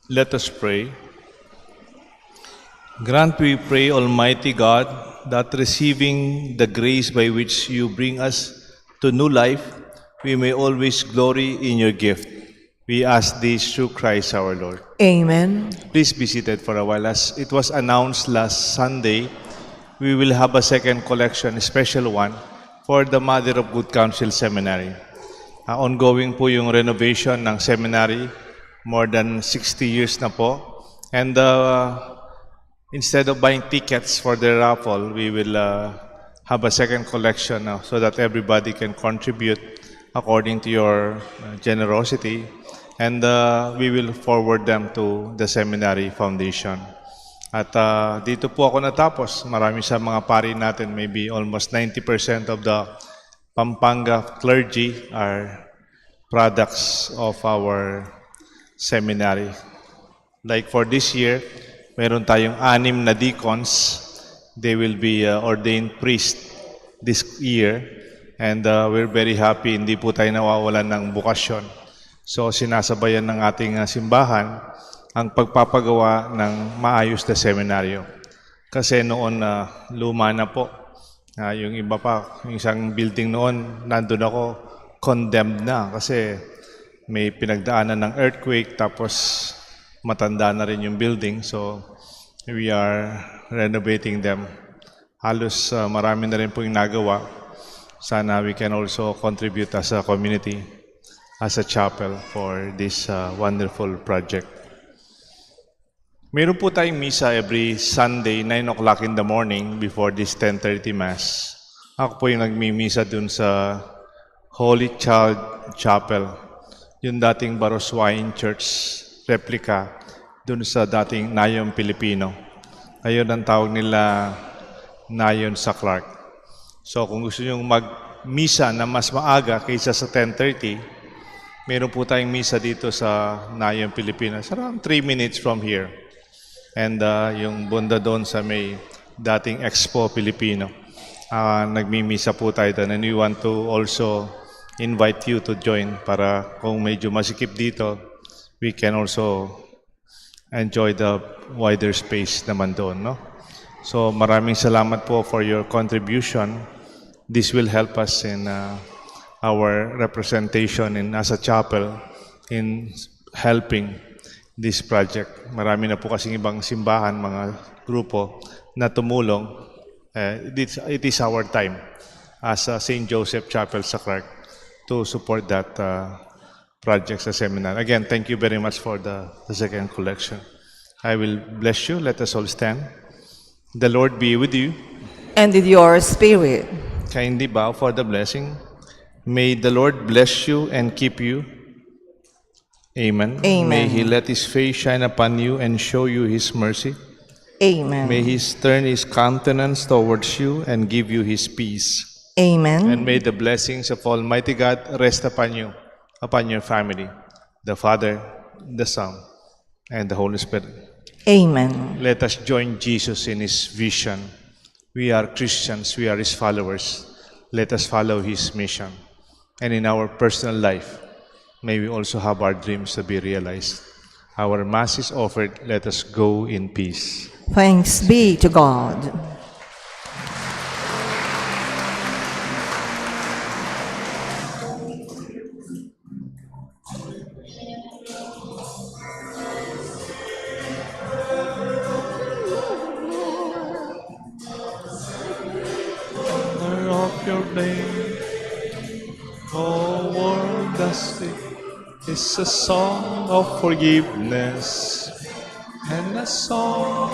Speaker 2: Let us pray. Grant, we pray, Almighty God, that receiving the grace by which you bring us to new life, we may always glory in your gift. We ask this through Christ our Lord.
Speaker 1: Amen.
Speaker 2: Please be seated for a while. As it was announced last Sunday, we will have a second collection, a special one, for the Mother of Good Counsel Seminary. Ongoing po yung renovation ng seminary, more than 60 years na po. And instead of buying tickets for the raffle, we will have a second collection so that everybody can contribute according to your generosity. And we will forward them to the Seminary Foundation. At dito po ako natapos. Marami sa mga pari natin, maybe almost 90% of the Pampanga clergy are products of our seminary. Like for this year, meron tayong 6 na deacons. They will be ordained priest this year. And we're very happy, hindi po tayo nawawalan ng bukasyon. So sinasabayan ng ating simbahan ang pagpapagawa ng maayos na seminaryo. Kasi noon luma na po. Yung iba pa, yung isang building noon, nandun ako, condemned na kasi may pinagdaanan ng earthquake tapos matanda na rin yung building. So we are renovating them. Halos marami na rin po yung nagawa. Sana we can also contribute as a community, as a chapel for this wonderful project. Meron po tayong misa every Sunday, 9 o'clock in the morning before this 10:30 Mass. Ako po yung nagmimisa dun sa Holy Child Chapel, yung dating Baroswain Church replica dun sa dating Nayon Pilipino. Ayun ang tawag nila Nayon sa Clark. So kung gusto nyo mag-misa na mas maaga kaysa sa 10:30, meron po tayong misa dito sa Nayon Pilipinas, around 3 minutes from here. And yung bunda doon sa may dating Expo Pilipino. Nagmimisa po tayo doon. And we want to also invite you to join para kung medyo masikip dito, we can also enjoy the wider space naman doon. No? So maraming salamat po for your contribution. This will help us in our representation as a chapel in helping this project. Marami na po kasing ibang simbahan, mga grupo na tumulong. It is our time as St. Joseph Chapel sa Clark to support that project sa seminar. Again, thank you very much for the second collection. I will bless you. Let us all stand. The Lord be with you.
Speaker 1: And with your spirit.
Speaker 2: Kindly bow for the blessing. May the Lord bless you and keep you. Amen.
Speaker 1: Amen.
Speaker 2: May He let His face shine upon you and show you His mercy.
Speaker 1: Amen.
Speaker 2: May He turn His countenance towards you and give you His peace.
Speaker 1: Amen.
Speaker 2: And may the blessings of Almighty God rest upon you, upon your family, the Father, the Son, and the Holy Spirit.
Speaker 1: Amen.
Speaker 2: Let us join Jesus in His vision. We are Christians, we are His followers. Let us follow His mission. And in our personal life, may we also have our dreams to be realized. Our Mass is offered. Let us go in peace.
Speaker 1: Thanks be to God.
Speaker 2: Of your blame, oh world dusty, is a song of forgiveness and a song